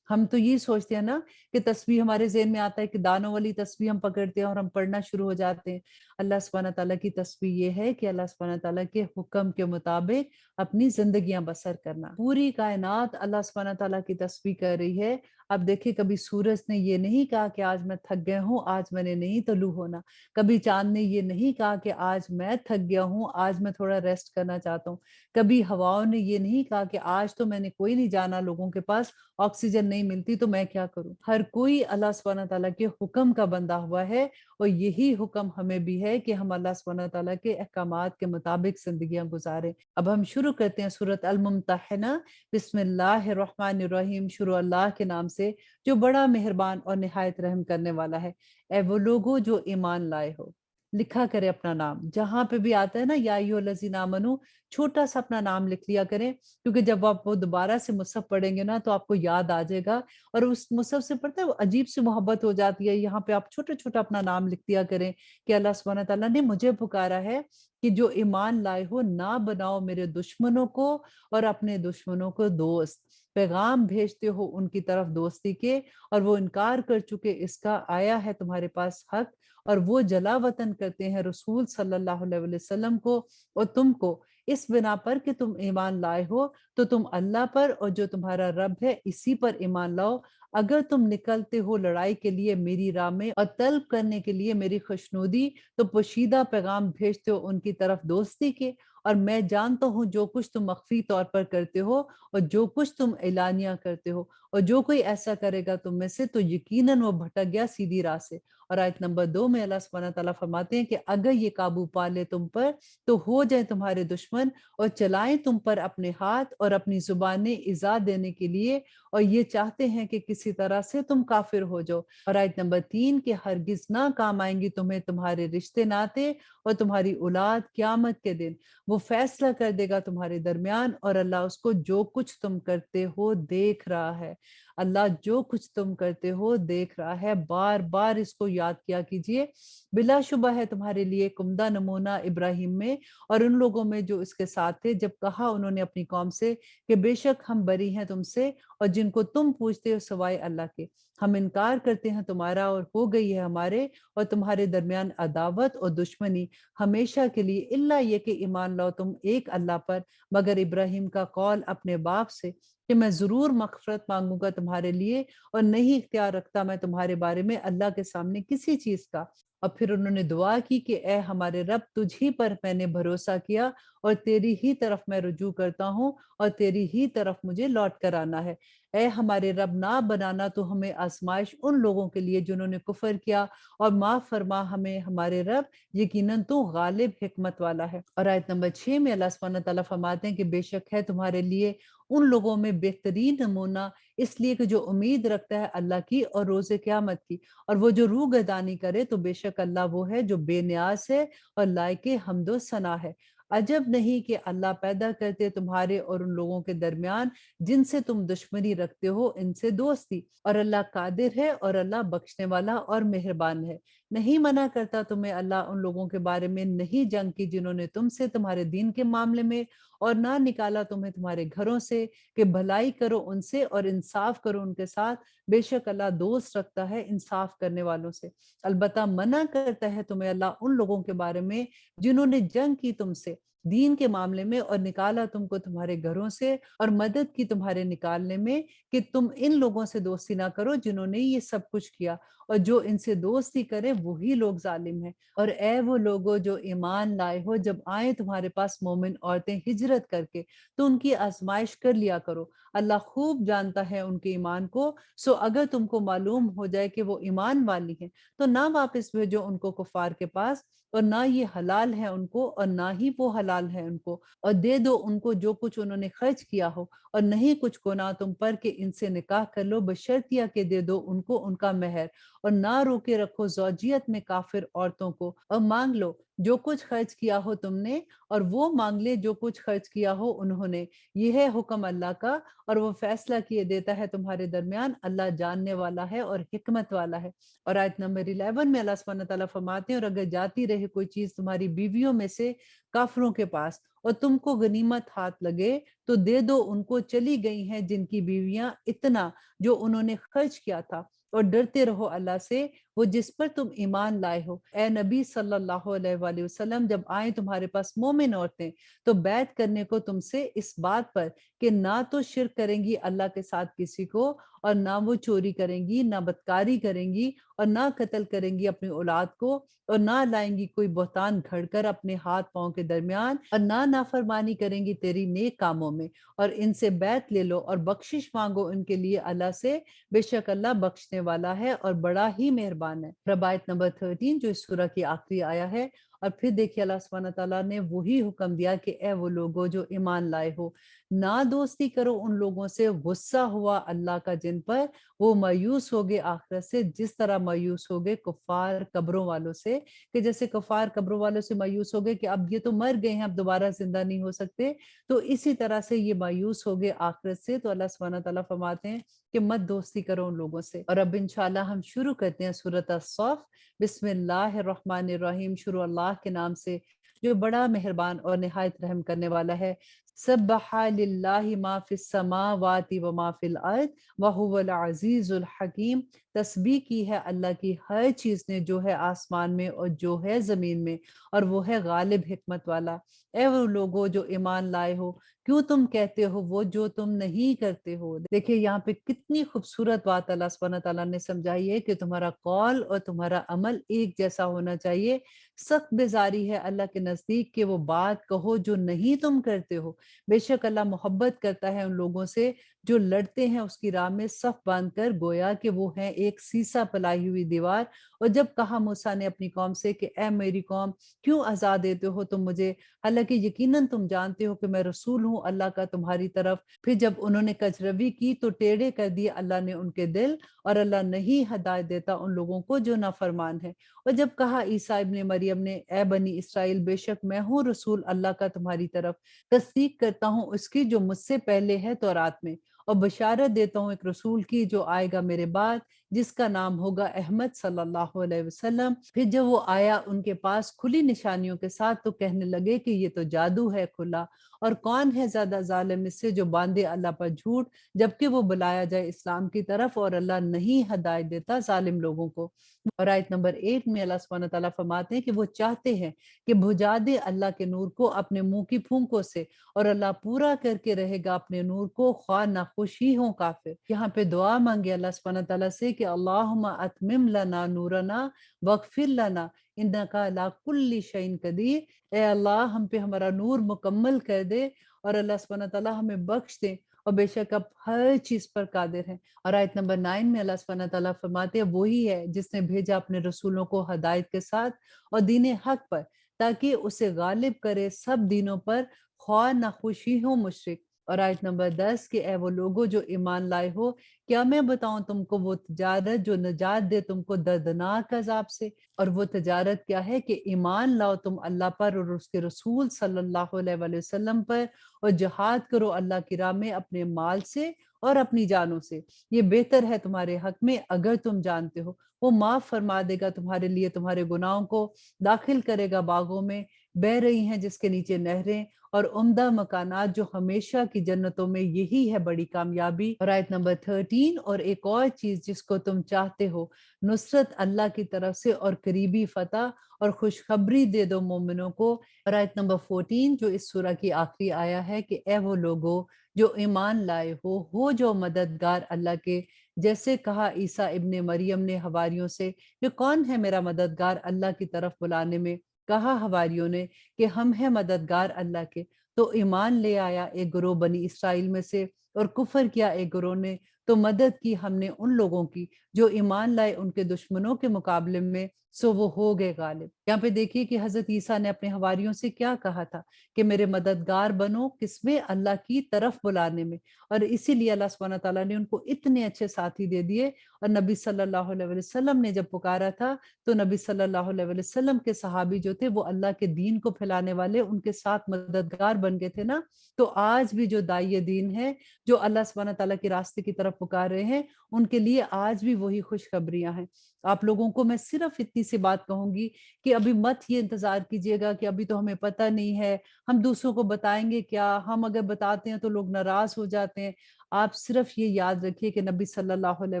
ہم تو یہ سوچتے ہیں نا کہ تسبیح ہمارے ذہن میں آتا ہے کہ دانوں والی تسبیح ہم پکڑتے ہیں اور ہم پڑھنا شروع ہو جاتے ہیں۔ اللہ سبحانہ تعالیٰ کی تسبیح یہ ہے کہ اللہ سبحانہ تعالیٰ کے حکم کے مطابق اپنی زندگیاں بسر کرنا۔ پوری کائنات اللہ سبحانہ تعالیٰ کی تسبیح کر رہی ہے۔ اب دیکھیں کبھی سورج نے یہ نہیں کہا کہ آج میں تھک گیا ہوں، آج میں نے نہیں طلوع ہونا۔ کبھی چاند نے یہ نہیں کہا کہ آج میں تھک گیا ہوں، آج میں تھوڑا ریسٹ کرنا چاہتا ہوں۔ کبھی ہواؤں نے یہ نہیں کہا کہ آج تو میں نے کوئی نہیں جانا، لوگوں کے پاس آکسیجن نہیں ملتی تو میں کیا کروں۔ ہر کوئی اللہ سبحانہ تعالیٰ کے حکم کا بندہ ہوا ہے، اور یہی حکم ہمیں بھی ہے کہ ہم اللہ سبحانہ تعالیٰ کے احکامات کے مطابق زندگیاں گزاریں۔ اب ہم شروع کرتے ہیں سورۃ الممتحنہ۔ بسم اللہ الرحمن الرحیم، شروع اللہ کے نام سے جو بڑا مہربان اور نہایت رحم کرنے والا ہے۔ اے وہ لوگو جو ایمان لائے ہو، لکھا کرے اپنا نام۔ جہاں پہ بھی آتا ہے نا یا ایھا الذین آمنو، چھوٹا سا اپنا نام لکھ لیا کریں، کیونکہ جب آپ وہ دوبارہ سے مصحف پڑھیں گے نا تو آپ کو یاد آ جائے گا، اور اس مصحف سے پڑھتے وہ عجیب سی محبت ہو جاتی ہے۔ یہاں پہ آپ چھوٹا چھوٹا اپنا نام لکھ دیا کریں کہ اللہ سبحانہ تعالیٰ نے مجھے پکارا ہے کہ جو ایمان لائے ہو نہ بناؤ میرے دشمنوں کو اور اپنے دشمنوں کو دوست، پیغام بھیجتے ہو ان کی طرف دوستی کے، اور وہ انکار کر چکے اس کا آیا ہے تمہارے پاس حق، اور وہ جلا وطن کرتے ہیں رسول صلی اللہ علیہ وسلم کو اور تم کو، اس بنا پر کہ تم ایمان لائے ہو تو تم اللہ پر اور جو تمہارا رب ہے اسی پر ایمان لاؤ۔ اگر تم نکلتے ہو لڑائی کے لیے میری راہ میں اور طلب کرنے کے لیے میری خوشنودی، تو پوشیدہ پیغام بھیجتے ہو ان کی طرف دوستی کے، اور میں جانتا ہوں جو کچھ تم مخفی طور پر کرتے ہو اور جو کچھ تم اعلانیہ کرتے ہو، اور جو کوئی ایسا کرے گا تم میں سے تو یقیناً وہ بھٹک گیا سیدھی راہ سے۔ اور آیت نمبر 2 میں اللہ سبحانہ تعالیٰ فرماتے ہیں کہ اگر یہ قابو پا لے تم پر تو ہو جائیں تمہارے دشمن اور چلائیں تم پر اپنے ہاتھ اور اپنی زبانیں ایذا دینے کے لیے، اور یہ چاہتے ہیں کہ کسی طرح سے تم کافر ہو جاؤ۔ اور آیت نمبر 3 کہ ہرگز نہ کام آئیں گی تمہیں تمہارے رشتے ناتے اور تمہاری اولاد قیامت کے دن، وہ فیصلہ کر دے گا تمہارے درمیان، اور اللہ اس کو جو کچھ تم کرتے ہو دیکھ رہا ہے۔ اللہ جو کچھ تم کرتے ہو دیکھ رہا ہے، بار بار اس کو یاد کیا کیجئے۔ بلا شبہ ہے تمہارے لیے ایک عمدہ نمونہ ابراہیم میں اور ان لوگوں میں جو اس کے ساتھ تھے، جب کہا انہوں نے اپنی قوم سے کہ بے شک ہم بری ہیں تم سے اور جن کو تم پوجتے ہو سوائے اللہ کے، ہم انکار کرتے ہیں تمہارا، اور ہو گئی ہے ہمارے اور تمہارے درمیان عداوت اور دشمنی ہمیشہ کے لیے، الا یہ کہ ایمان لاؤ تم ایک اللہ پر، مگر ابراہیم کا قول اپنے باپ سے کہ میں ضرور مغفرت مانگوں گا تمہارے لیے، اور نہیں اختیار رکھتا میں تمہارے بارے میں اللہ کے سامنے کسی چیز کا۔ اور پھر انہوں نے دعا کی کہ اے ہمارے رب، تجھ ہی پر میں نے بھروسہ کیا اور تیری ہی طرف میں رجوع کرتا ہوں اور تیری ہی طرف مجھے لوٹ کر آنا ہے۔ اے ہمارے رب، نہ بنانا تو ہمیں آزمائش ان لوگوں کے لیے جنہوں نے کفر کیا، اور معاف فرما ہمیں ہمارے رب، یقیناً تو غالب حکمت والا ہے۔ اور آیت نمبر 6 میں اللہ سبحانہ تعالیٰ فرماتے ہیں کہ بے شک ہے تمہارے لیے ان لوگوں میں بہترین نمونہ اس لیے کہ جو امید رکھتا ہے اللہ کی اور روز قیامت کی، اور وہ جو روح گردانی کرے تو بے شک اللہ وہ ہے جو بے نیاز ہے اور لائق حمد و ثنا ہے۔ عجب نہیں کہ اللہ پیدا کرتے تمہارے اور ان لوگوں کے درمیان جن سے تم دشمنی رکھتے ہو ان سے دوستی، اور اللہ قادر ہے اور اللہ بخشنے والا اور مہربان ہے۔ نہیں منع کرتا تمہیں اللہ ان لوگوں کے بارے میں نہیں جنگ کی جنہوں نے تم سے تمہارے دین کے معاملے میں، اور نہ نکالا تمہیں تمہارے گھروں سے، کہ بھلائی کرو ان سے اور انصاف کرو ان کے ساتھ، بے شک اللہ دوست رکھتا ہے انصاف کرنے والوں سے۔ البتہ منع کرتا ہے تمہیں اللہ ان لوگوں کے بارے میں جنہوں نے جنگ کی تم سے دین کے معاملے میں اور نکالا تم کو تمہارے گھروں سے، اور مدد کی تمہارے نکالنے میں، کہ تم ان لوگوں سے دوستی نہ کرو جنہوں نے یہ سب کچھ کیا، اور جو ان سے دوستی کرے وہی لوگ ظالم ہیں۔ اور اے وہ لوگو جو ایمان لائے ہو، جب آئیں تمہارے پاس مومن عورتیں ہجرت کر کے تو ان کی آزمائش کر لیا کرو، اللہ خوب جانتا ہے ان کے ایمان کو، سو اگر تم کو معلوم ہو جائے کہ وہ ایمان والی ہیں تو نہ واپس بھیجو ان کو کفار کے پاس، اور نہ یہ حلال ہے ان کو اور نہ ہی وہ حلال ہے ان کو، اور دے دو ان کو جو کچھ انہوں نے خرچ کیا ہو، اور نہیں کچھ گناہ تم پر کہ ان سے نکاح کر لو، بشرطیہ کہ دے دو ان کو ان کا مہر، اور نہ روکے رکھو زوجیت میں کافر عورتوں کو، اور مانگ لو جو کچھ خرچ کیا ہو تم نے، اور وہ مانگ لے جو کچھ خرچ کیا ہو انہوں نے، یہ ہے حکم اللہ کا، اور وہ فیصلہ کیے دیتا ہے تمہارے درمیان، اللہ جاننے والا ہے اور حکمت والا ہے۔ اور آیت نمبر 11 میں اللہ سبحانہ تعالیٰ فرماتے ہیں اور اگر جاتی رہے کوئی چیز تمہاری بیویوں میں سے کافروں کے پاس، اور تم کو غنیمت ہاتھ لگے تو دے دو ان کو چلی گئی ہیں جن کی بیویاں اتنا جو انہوں نے خرچ کیا تھا، اور ڈرتے رہو اللہ سے وہ جس پر تم ایمان لائے ہو۔ اے نبی صلی اللہ علیہ وآلہ وسلم، جب آئیں تمہارے پاس مومن عورتیں تو بیعت کرنے کو تم سے اس بات پر کہ نہ تو شرک کریں گی اللہ کے ساتھ کسی کو، اور نہ وہ چوری کریں گی، نہ بدکاری کریں گی، اور نہ قتل کریں گی اپنی اولاد کو، اور نہ لائیں گی کوئی بہتان گھڑ کر اپنے ہاتھ پاؤں کے درمیان، اور نہ نافرمانی کریں گی تیری نیک کاموں میں، اور ان سے بیعت لے لو اور بخشش مانگو ان کے لیے اللہ سے، بے شک اللہ بخشنے والا ہے اور بڑا ہی مہربان ہے۔ رب آیت نمبر 13 جو اس سورہ کی آخری آیا ہے، اور پھر دیکھیے اللہ سبحانہ تعالیٰ نے وہی حکم دیا کہ اے وہ لوگوں جو ایمان لائے ہو، نہ دوستی کرو ان لوگوں سے، غصہ ہوا اللہ کا جن پر وہ مایوس ہوگے آخرت سے، جس طرح مایوس ہوگے کفار قبروں والوں سے، کہ جیسے کفار قبروں والوں سے مایوس ہوگے کہ اب یہ تو مر گئے ہیں، اب دوبارہ زندہ نہیں ہو سکتے، تو اسی طرح سے یہ مایوس ہوگے آخرت سے۔ تو اللہ سبحانہ تعالیٰ فرماتے ہیں کہ مت دوستی کرو ان لوگوں سے۔ اور اب انشاءاللہ ہم شروع کرتے ہیں سورۃ الصف۔ بسم اللہ الرحمن الرحیم، شروع اللہ کے نام سے جو بڑا مہربان اور نہایت رحم کرنے والا ہے۔ سبح للہ ما فی السماوات و ما فی الارض وہو العزیز الحکیم، تسبیح کی ہے اللہ کی ہر چیز نے جو ہے آسمان میں اور جو ہے زمین میں، اور وہ ہے غالب حکمت والا۔ اے وہ لوگو جو ایمان لائے ہو، کیوں تم کہتے ہو وہ جو تم نہیں کرتے ہو۔ دیکھیں یہاں پہ کتنی خوبصورت بات اللہ سبحانہ تعالیٰ نے سمجھائی ہے کہ تمہارا قول اور تمہارا عمل ایک جیسا ہونا چاہیے۔ سخت بیزاری ہے اللہ کے نزدیک کہ وہ بات کہو جو نہیں تم کرتے ہو۔ بے شک اللہ محبت کرتا ہے ان لوگوں سے جو لڑتے ہیں اس کی راہ میں صف باندھ کر، گویا کہ وہ ہیں ایک سیسا پلائی ہوئی دیوار۔ اور جب کہا موسیٰ نے اپنی قوم سے کہ اے میری قوم، کیوں عزا دیتے ہو تم مجھے، حالانکہ یقیناً تم جانتے ہو کہ میں رسول ہوں اللہ کا تمہاری طرف۔ پھر جب انہوں نے کجروی کی تو ٹیڑھے کر دیے اللہ نے ان کے دل، اور اللہ نہیں ہدایت دیتا ان لوگوں کو جو نافرمان ہے۔ اور جب کہا عیسیٰ ابن مریم نے اے بنی اسرائیل، بے شک میں ہوں رسول اللہ کا تمہاری طرف، تصدیق کرتا ہوں اس کی جو مجھ سے پہلے ہے تورات میں، اور بشارت دیتا ہوں ایک رسول کی جو آئے گا میرے بعد، جس کا نام ہوگا احمد صلی اللہ علیہ وسلم۔ پھر جب وہ آیا ان کے پاس کھلی نشانیوں کے ساتھ تو کہنے لگے کہ یہ تو جادو ہے کھلا، اور کون ہے زیادہ ظالم اس سے جو باندھے اللہ پر جھوٹ، جبکہ وہ بلایا جائے اسلام کی طرف، اور اللہ نہیں ہدایت دیتا ظالم لوگوں کو۔ اور آیت نمبر 1 میں اللہ سبحانہ تعالیٰ فرماتے ہیں کہ وہ چاہتے ہیں کہ بجھا دے اللہ کے نور کو اپنے منہ کی پھونکوں سے، اور اللہ پورا کر کے رہے گا اپنے نور کو خواہ ناخوش ہی ہوں کافر۔ یہاں پہ دعا مانگے اللہ سبحانہ تعالیٰ سے کہ اللہم اتمم لنا نورنا واغفر لنا انک علی کل شیء قدیر، اے اللہ ہم پہ ہمارا نور مکمل کر دے، اور اللہ سبحانہ تعالیٰ ہمیں بخش دے، اور بے شک اب ہر چیز پر قادر ہے۔ اور آیت نمبر 9 میں اللہ سبحانہ تعالیٰ فرماتے ہیں وہی ہے جس نے بھیجا اپنے رسولوں کو ہدایت کے ساتھ اور دین حق پر، تاکہ اسے غالب کرے سب دینوں پر، خواہ نہ خوشی ہو مشرک۔ اور آیت نمبر 10 کہ اے وہ لوگوں جو ایمان لائے ہو، کیا میں بتاؤں تم کو وہ تجارت جو نجات دے تم کو دردناک عذاب سے؟ اور وہ تجارت کیا ہے کہ ایمان لاؤ تم اللہ پر اور اس کے رسول صلی اللہ علیہ وآلہ وسلم پر، اور جہاد کرو اللہ کی راہ میں اپنے مال سے اور اپنی جانوں سے، یہ بہتر ہے تمہارے حق میں اگر تم جانتے ہو۔ وہ معاف فرما دے گا تمہارے لیے تمہارے گناہوں کو، داخل کرے گا باغوں میں بہہ رہی ہیں جس کے نیچے نہریں، اور عمدہ مکانات جو ہمیشہ کی جنتوں میں، یہی ہے بڑی کامیابی۔ اور آیت نمبر 13 اور ایک اور چیز جس کو تم چاہتے ہو، نصرت اللہ کی طرف سے اور قریبی فتح، اور خوشخبری دے دو مومنوں کو۔ اور آیت نمبر 14 جو اس سورہ کی آخری آیا ہے کہ اے وہ لوگو جو ایمان لائے ہو جو مددگار اللہ کے، جیسے کہا عیسیٰ ابن مریم نے حواریوں سے کہ کون ہے میرا مددگار اللہ کی طرف بلانے میں؟ کہا حواریوں نے کہ ہم ہیں مددگار اللہ کے۔ تو ایمان لے آیا ایک گروہ بنی اسرائیل میں سے، اور کفر کیا ایک گروہ نے، تو مدد کی ہم نے ان لوگوں کی جو ایمان لائے ان کے دشمنوں کے مقابلے میں، سو وہ ہو گئے غالب۔ یہاں پہ دیکھیے کہ حضرت عیسیٰ نے اپنے حواریوں سے کیا کہا تھا کہ میرے مددگار بنو، کس میں؟ اللہ کی طرف بلانے میں۔ اور اسی لیے اللہ سبحانہ تعالیٰ نے ان کو اتنے اچھے ساتھی دے دیے، اور نبی صلی اللہ علیہ وسلم نے جب پکارا تھا تو نبی صلی اللہ علیہ وسلم کے صحابی جو تھے وہ اللہ کے دین کو پھیلانے والے ان کے ساتھ مددگار بن گئے تھے نا۔ تو آج بھی جو داعی دین ہے، جو اللہ سبحانہ تعالیٰ کے راستے کی طرف پکار رہے ہیں ان کے لیے آج بھی وہی خوشخبریاں ہیں۔ آپ لوگوں کو میں صرف اتنی سی بات کہوں گی کہ ابھی مت یہ انتظار کیجیے گا کہ ابھی تو ہمیں پتہ نہیں ہے، ہم دوسروں کو بتائیں گے کیا، ہم اگر بتاتے ہیں تو لوگ ناراض ہو جاتے ہیں۔ آپ صرف یہ یاد رکھیے کہ نبی صلی اللہ علیہ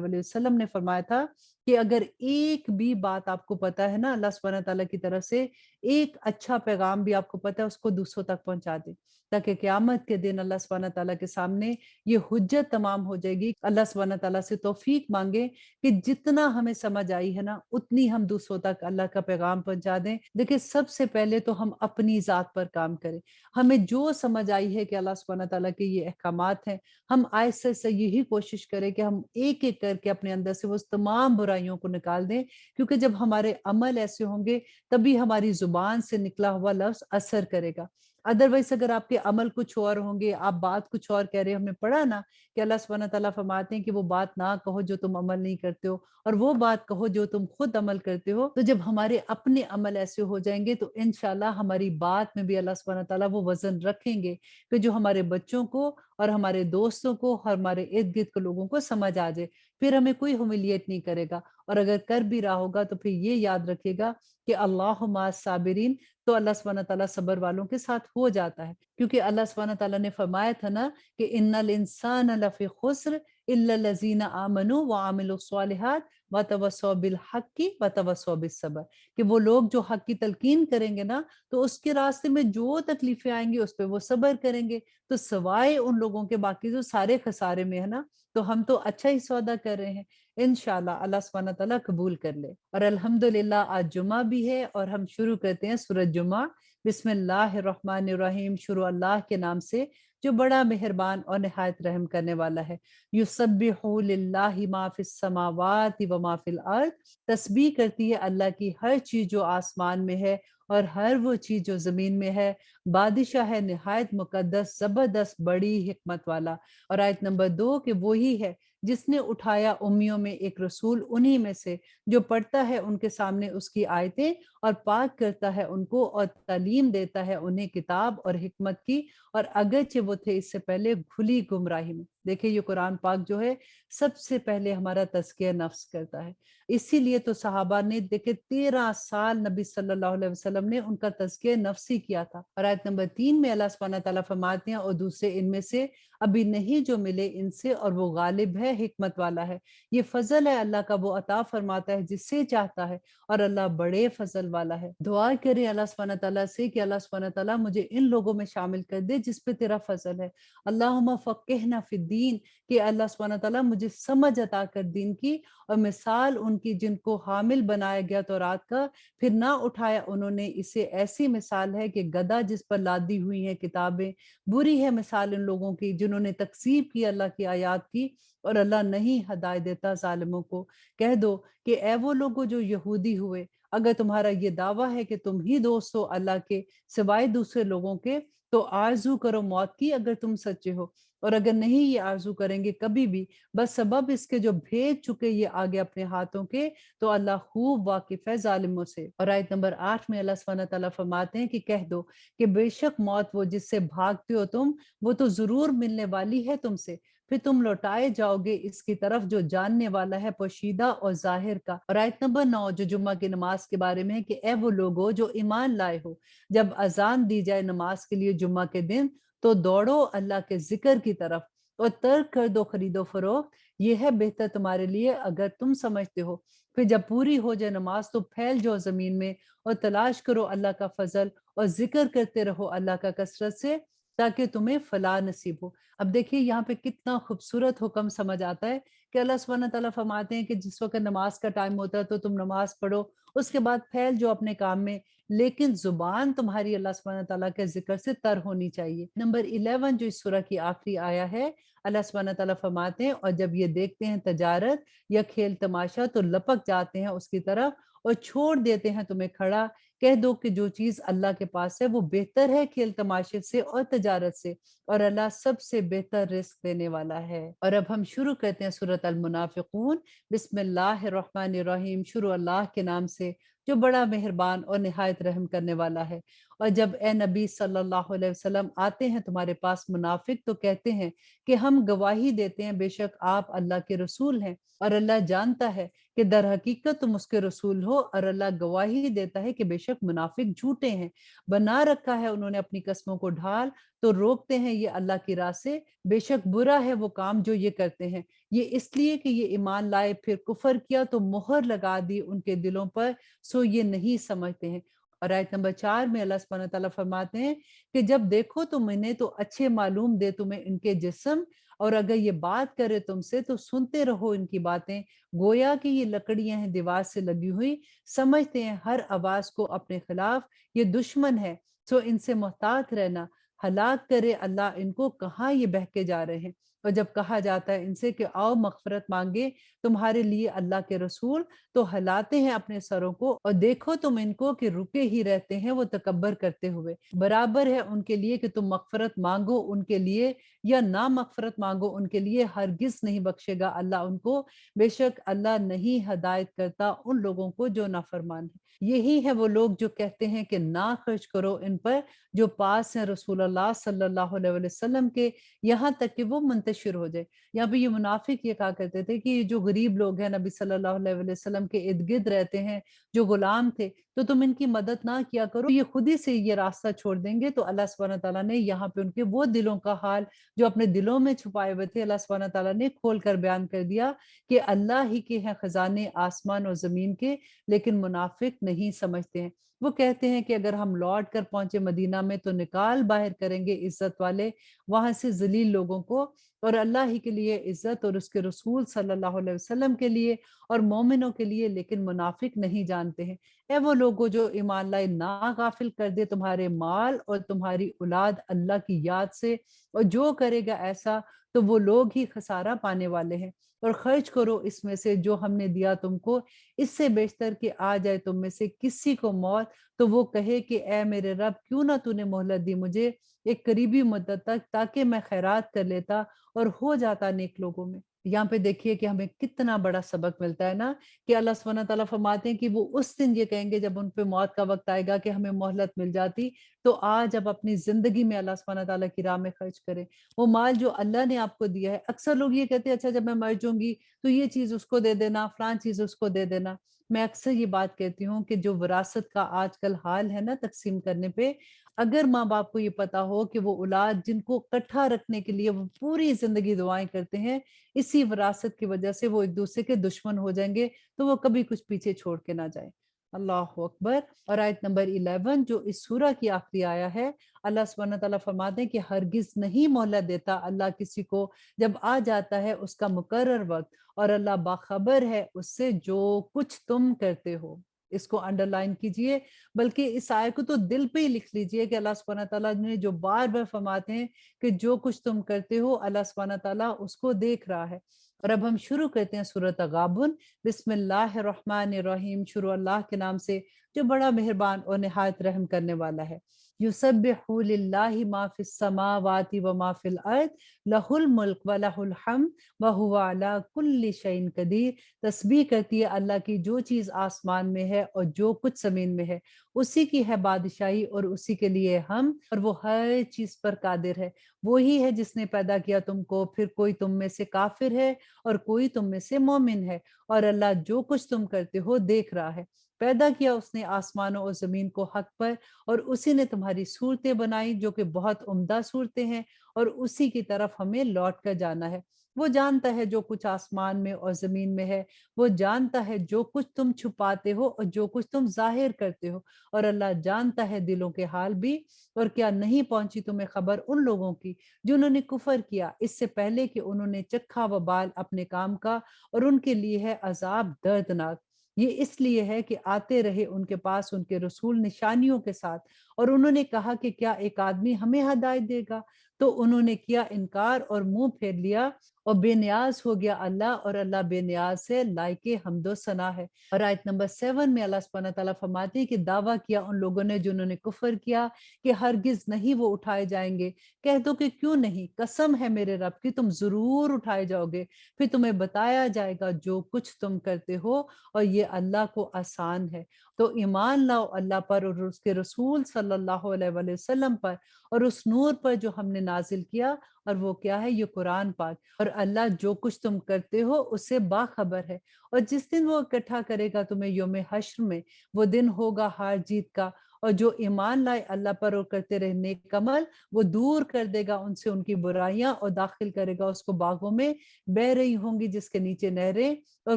وآلہ وسلم نے فرمایا تھا کہ اگر ایک بھی بات آپ کو پتہ ہے نا اللہ سبحانہ تعالیٰ کی طرف سے، ایک اچھا پیغام بھی آپ کو پتہ ہے اس کو دوسروں تک پہنچا دیں، تاکہ قیامت کے دن اللہ سبحانہ تعالیٰ کے سامنے یہ حجت تمام ہو جائے گی۔ اللہ سبحانہ تعالیٰ سے توفیق مانگیں کہ جتنا ہمیں سمجھ آئی ہے نا اتنی ہم دوسروں تک اللہ کا پیغام پہنچا دیں۔ دیکھیں سب سے پہلے تو ہم اپنی ذات پر کام کریں، ہمیں جو سمجھ آئی ہے کہ اللہ سبحانہ تعالیٰ کے یہ احکامات ہیں، ہم آہستہ سے یہی کوشش کریں کہ ہم ایک ایک کر کے اپنے اندر سے وہ تمام برائیوں کو نکال دیں، کیونکہ جب ہمارے عمل ایسے ہوں گے تبھی ہماری زبان سے نکلا ہوا لفظ اثر کرے گا۔ ادروائز اگر آپ کے عمل کچھ اور ہوں گے، آپ بات کچھ اور کہہ رہے ہیں، ہم نے پڑھا نا کہ اللہ سبحانہ تعالیٰ فرماتے ہیں کہ وہ بات نہ کہو جو تم عمل نہیں کرتے ہو، اور وہ بات کہو جو تم خود عمل کرتے ہو۔ تو جب ہمارے اپنے عمل ایسے ہو جائیں گے تو انشاءاللہ ہماری بات میں بھی اللہ سبحانہ تعالیٰ وہ وزن رکھیں گے کہ جو ہمارے بچوں کو اور ہمارے دوستوں کو، ہمارے ارد گرد کے لوگوں کو سمجھ آ جائے، پھر ہمیں کوئی ہمیلیٹ نہیں کرے گا۔ اور اگر کر بھی رہا ہوگا تو پھر یہ یاد رکھے گا کہ اللہ مع الصابرین، تو اللہ سبحانہ تعالیٰ صبر والوں کے ساتھ ہو جاتا ہے، کیونکہ اللہ سبحانہ تعالیٰ نے فرمایا تھا نا کہ ان الانسان لفی خسر الا الذین آمنوا وعملوا الصالحات وتواصوا بالحق وتواصوا بالصبر، کہ وہ لوگ جو حق کی تلقین کریں گے نا تو اس کے راستے میں جو تکلیفیں آئیں گی اس پہ وہ صبر کریں گے، تو سوائے ان لوگوں کے باقی جو سارے خسارے میں ہے نا، تو ہم تو اچھا ہی سودا کر رہے ہیں۔ انشاءاللہ اللہ سبحانہ تعالیٰ قبول کر لے۔ اور الحمدللہ آج جمعہ بھی ہے اور ہم شروع کرتے ہیں سورۃ جمعہ۔ بسم اللہ الرحمن الرحیم، شروع اللہ کے نام سے جو بڑا مہربان اور نہایت رحم کرنے والا ہے۔ یسبح للہ ما فی السماوات و ما فی الارض، تسبیح کرتی ہے اللہ کی ہر چیز جو آسمان میں ہے اور ہر وہ چیز جو زمین میں ہے۔ بادشاہ ہے نہایت مقدس، زبردست، بڑی حکمت والا۔ اور آیت نمبر 2 کہ وہی ہے جس نے اٹھایا امیوں میں ایک رسول انہی میں سے جو پڑھتا ہے ان کے سامنے اس کی آیتیں اور پاک کرتا ہے ان کو اور تعلیم دیتا ہے انہیں کتاب اور حکمت کی، اور اگرچہ وہ تھے اس سے پہلے کھلی گمراہی میں۔ دیکھیں یہ قرآن پاک جو ہے سب سے پہلے ہمارا تزکیہ نفس کرتا ہے، اسی لیے تو صحابہ نے دیکھے 13 سال نبی صلی اللہ علیہ وسلم نے ان کا تزکیہ نفسی کیا تھا۔ اور آیت نمبر 3 میں اللہ سبحانہ تعالیٰ فرماتے ہیں اور دوسرے ان میں سے ابھی نہیں جو ملے ان سے، اور وہ غالب ہے، حکمت والا ہے۔ یہ فضل ہے اللہ کا، وہ عطا فرماتا ہے جس سے چاہتا ہے، اور اللہ بڑے فضل والا ہے۔ دعا کریں اللہ سبحانہ تعالیٰ سے کہ اللہ سبحانہ تعالیٰ مجھے ان لوگوں میں شامل کر دے جس پہ تیرا فضل ہے۔ اللہم فقہنا فی الدین، کہ اللہ سبحانہ تعالیٰ مجھے سمجھ عطا کر دین کی، اور مثال ان کی جن کو حامل بنایا گیا تورات کا، پھر نہ اٹھایا انہوں نے اسے، ایسی مثال ہے کہ گدھا جس پر لادی ہوئی ہیں کتابیں۔ بری ہے مثال ان لوگوں کی جنہوں نے تکذیب کی اللہ کی آیات کی، اور اللہ نہیں ہدایت دیتا ظالموں کو۔ کہہ دو کہ اے وہ لوگوں جو یہودی ہوئے، اگر تمہارا یہ دعویٰ ہے کہ تم ہی دوست ہو اللہ کے سوائے دوسرے لوگوں کے، تو آرزو کرو موت کی اگر تم سچے ہو، اور اگر نہیں یہ آرزو کریں گے کبھی بھی، بس سبب اس کے جو بھیج چکے یہ آگے اپنے ہاتھوں کے، تو اللہ خوب واقف ہے ظالموں سے۔ اور آیت نمبر 8 میں اللہ سبحانہ تعالیٰ فرماتے ہیں کہ کہہ دو کہ بے شک موت وہ جس سے بھاگتے ہو تم، وہ تو ضرور ملنے والی ہے تم سے، پھر تم لوٹائے جاؤ گے اس کی طرف جو جاننے والا ہے پوشیدہ اور ظاہر کا۔ اور آیت نمبر 9 جو جمعہ کی نماز کے بارے میں ہے کہ اے وہ لوگو جو ایمان لائے ہو، جب اذان دی جائے نماز کے لیے جمعہ کے دن تو دوڑو اللہ کے ذکر کی طرف، اور ترک کر دو خرید و فروخت، یہ ہے بہتر تمہارے لیے اگر تم سمجھتے ہو۔ پھر جب پوری ہو جائے نماز تو پھیل جاؤ زمین میں اور تلاش کرو اللہ کا فضل، اور ذکر کرتے رہو اللہ کا کثرت سے، تاکہ تمہیں فلاح نصیب ہو۔ اب دیکھیے یہاں پہ کتنا خوبصورت حکم سمجھ آتا ہے کہ اللہ سبحانہ تعالیٰ فرماتے ہیں کہ جس وقت نماز کا ٹائم ہوتا ہے تو تم نماز پڑھو، اس کے بعد پھیل جو اپنے کام میں، لیکن زبان تمہاری اللہ سبحانہ تعالیٰ کے ذکر سے تر ہونی چاہیے۔ نمبر 11 جو اس سورہ کی آخری آیا ہے، اللہ سبحانہ تعالیٰ فرماتے ہیں اور جب یہ دیکھتے ہیں تجارت یا کھیل تماشا تو لپک جاتے ہیں اس کی طرف اور چھوڑ دیتے ہیں تمہیں کھڑا، کہہ دو کہ جو چیز اللہ کے پاس ہے وہ بہتر ہے کھیل تماشے سے اور تجارت سے، اور اللہ سب سے بہتر رزق دینے والا ہے۔ اور اب ہم شروع کرتے ہیں سورۃ المنافقون۔ بسم اللہ الرحمن الرحیم، شروع اللہ کے نام سے جو بڑا مہربان اور نہایت رحم کرنے والا ہے۔ اور جب اے نبی صلی اللہ علیہ وسلم آتے ہیں تمہارے پاس منافق تو کہتے ہیں کہ ہم گواہی دیتے ہیں بے شک آپ اللہ کے رسول ہیں، اور اللہ جانتا ہے کہ در حقیقت تم اس کے رسول ہو، اور اللہ گواہی دیتا ہے کہ بے شک منافق جھوٹے ہیں۔ بنا رکھا ہے انہوں نے اپنی قسموں کو ڈھال، تو روکتے ہیں یہ اللہ کی راہ سے، بے شک برا ہے وہ کام جو یہ کرتے ہیں۔ یہ اس لیے کہ یہ ایمان لائے پھر کفر کیا تو مہر لگا دی ان کے دلوں پر، سو یہ نہیں سمجھتے ہیں۔ اور آیت نمبر 4 میں اللہ سبحانہ تعالیٰ فرماتے ہیں کہ جب دیکھو تم انہیں تو اچھے معلوم دے تمہیں ان کے جسم، اور اگر یہ بات کرے تم سے تو سنتے رہو ان کی باتیں، گویا کہ یہ لکڑیاں ہیں دیوار سے لگی ہوئی، سمجھتے ہیں ہر آواز کو اپنے خلاف، یہ دشمن ہے، سو ان سے محتاط رہنا، ہلاک کرے اللہ ان کو، کہاں یہ بہکے جا رہے ہیں۔ اور جب کہا جاتا ہے ان سے کہ آؤ مغفرت مانگے تمہارے لیے اللہ کے رسول، تو ہلاتے ہیں اپنے سروں کو، اور دیکھو تم ان کو کہ رکے ہی رہتے ہیں وہ تکبر کرتے ہوئے۔ برابر ہے ان کے لیے کہ تم مغفرت مانگو ان کے لیے یا نہ مغفرت مانگو ان کے لیے، ہرگز نہیں بخشے گا اللہ ان کو، بے شک اللہ نہیں ہدایت کرتا ان لوگوں کو جو نافرمان ہیں۔ یہی ہے وہ لوگ جو کہتے ہیں کہ نہ خرچ کرو ان پر جو پاس ہیں رسول اللہ صلی اللہ علیہ وسلم کے، یہاں تک کہ وہ منتشر ہو جائے۔ یہاں پہ یہ منافق یہ کہا کرتے تھے کہ یہ جو غریب لوگ ہیں نبی صلی اللہ علیہ وسلم کے ارد گرد رہتے ہیں، جو غلام تھے، تو تم ان کی مدد نہ کیا کرو، یہ خود ہی سے یہ راستہ چھوڑ دیں گے۔ تو اللہ سبحانہ تعالیٰ نے یہاں پہ ان کے وہ دلوں کا حال جو اپنے دلوں میں چھپائے ہوئے تھے، اللہ سبحانہ تعالیٰ نے کھول کر بیان کر دیا کہ اللہ ہی کے ہیں خزانے آسمان اور زمین کے، لیکن منافق نہیں سمجھتے ہیں۔ وہ کہتے ہیں کہ اگر ہم لوٹ کر پہنچے مدینہ میں تو نکال باہر کریں گے عزت والے وہاں سے ذلیل لوگوں کو، اور اللہ ہی کے لیے عزت اور اس کے رسول صلی اللہ علیہ وسلم کے لیے اور مومنوں کے لیے، لیکن منافق نہیں جانتے ہیں۔ اے وہ لوگوں جو ایمان لائے، نہ غافل کر دے تمہارے مال اور تمہاری اولاد اللہ کی یاد سے، اور جو کرے گا ایسا تو وہ لوگ ہی خسارہ پانے والے ہیں۔ اور خرچ کرو اس میں سے جو ہم نے دیا تم کو، اس سے بیشتر کہ آ جائے تم میں سے کسی کو موت تو وہ کہے کہ اے میرے رب کیوں نہ تو نے مہلت دی مجھے ایک قریبی مدت تک، تاکہ میں خیرات کر لیتا اور ہو جاتا نیک لوگوں میں۔ یہاں پہ دیکھیے کہ ہمیں کتنا بڑا سبق ملتا ہے نا، کہ اللہ سبحانہ تعالیٰ فرماتے ہیں کہ وہ اس دن یہ کہیں گے جب ان پہ موت کا وقت آئے گا کہ ہمیں مہلت مل جاتی، تو آج اب اپنی زندگی میں اللہ سبحانہ تعالیٰ کی راہ میں خرچ کریں وہ مال جو اللہ نے آپ کو دیا ہے۔ اکثر لوگ یہ کہتے ہیں اچھا جب میں مر جاؤں گی تو یہ چیز اس کو دے دینا، فلان چیز اس کو دے دینا۔ میں اکثر یہ بات کہتی ہوں کہ جو وراثت کا آج کل حال ہے نا تقسیم کرنے پہ، اگر ماں باپ کو یہ پتا ہو کہ وہ اولاد جن کو اکٹھا رکھنے کے لیے وہ پوری زندگی دعائیں کرتے ہیں، اسی وراثت کی وجہ سے وہ ایک دوسرے کے دشمن ہو جائیں گے، تو وہ کبھی کچھ پیچھے چھوڑ کے نہ جائیں۔ اللہ اکبر۔ اور آیت نمبر 11 جو اس سورہ کی آخری آیا ہے، اللہ سبحانہ تعالیٰ فرماتے ہیں کہ ہرگز نہیں مہلت دیتا اللہ کسی کو جب آ جاتا ہے اس کا مقرر وقت، اور اللہ باخبر ہے اس سے جو کچھ تم کرتے ہو۔ اس کو انڈر لائن کیجئے، بلکہ اس آیت کو تو دل پہ ہی لکھ لیجئے کہ اللہ سبحانہ تعالیٰ نے جو بار بار فرماتے ہیں کہ جو کچھ تم کرتے ہو اللہ سبحانہ تعالیٰ اس کو دیکھ رہا ہے۔ اور اب ہم شروع کرتے ہیں سورۃ غابن۔ بسم اللہ الرحمن الرحیم، شروع اللہ کے نام سے جو بڑا مہربان اور نہایت رحم کرنے والا ہے۔ یسبح للہ ما فی السماوات و ما فی الارض لہ الملک و لہ الحمد وہو علی کل شیء قدیر۔ تسبیح کرتی ہے اللہ کی جو چیز آسمان میں ہے اور جو کچھ زمین میں ہے، اسی کی ہے بادشاہی اور اسی کے لیے ہم، اور وہ ہر چیز پر قادر ہے۔ وہی ہے جس نے پیدا کیا تم کو، پھر کوئی تم میں سے کافر ہے اور کوئی تم میں سے مومن ہے، اور اللہ جو کچھ تم کرتے ہو دیکھ رہا ہے۔ پیدا کیا اس نے آسمانوں اور زمین کو حق پر، اور اسی نے تمہاری صورتیں بنائی جو کہ بہت عمدہ صورتیں ہیں، اور اسی کی طرف ہمیں لوٹ کر جانا ہے۔ وہ جانتا ہے جو کچھ آسمان میں اور زمین میں ہے، وہ جانتا ہے جو کچھ تم چھپاتے ہو اور جو کچھ تم ظاہر کرتے ہو، اور اللہ جانتا ہے دلوں کے حال بھی۔ اور کیا نہیں پہنچی تمہیں خبر ان لوگوں کی جنہوں نے کفر کیا اس سے پہلے کہ انہوں نے چکھا وبال اپنے کام کا، اور ان کے لیے ہے عذاب دردناک۔ یہ اس لیے ہے کہ آتے رہے ان کے پاس ان کے رسول نشانیوں کے ساتھ، اور انہوں نے کہا کہ کیا ایک آدمی ہمیں ہدایت دے گا؟ تو انہوں نے کیا انکار اور منہ پھیر لیا اور بے نیاز ہو گیا اللہ، اور اللہ بے نیاز ہے، لائق حمد و ثنا ہے۔ اور آیت نمبر 7 میں اللہ سبحانہ تعالیٰ فرماتے ہیں کہ دعویٰ کیا ان لوگوں نے جنہوں نے کفر کیا کہ ہرگز نہیں وہ اٹھائے جائیں گے۔ کہہ دو کہ کیوں نہیں، قسم ہے میرے رب کی تم ضرور اٹھائے جاؤ گے، پھر تمہیں بتایا جائے گا جو کچھ تم کرتے ہو، اور یہ اللہ کو آسان ہے۔ تو ایمان لاؤ اللہ پر اور اس کے رسول صلی اللہ علیہ وآلہ وسلم پر، اور اس نور پر جو ہم نے نازل کیا، اور وہ کیا ہے؟ یہ قرآن پاک، اور اللہ جو کچھ تم کرتے ہو اس سے باخبر ہے۔ اور جس دن وہ اکٹھا کرے گا تمہیں یوم حشر میں، وہ دن ہوگا ہار جیت کا، اور جو ایمان لائے اللہ پر اور کرتے رہے نیک عمل، وہ دور کر دے گا ان سے ان کی برائیاں، اور داخل کرے گا اس کو باغوں میں بہ رہی ہوں گی جس کے نیچے نہریں، اور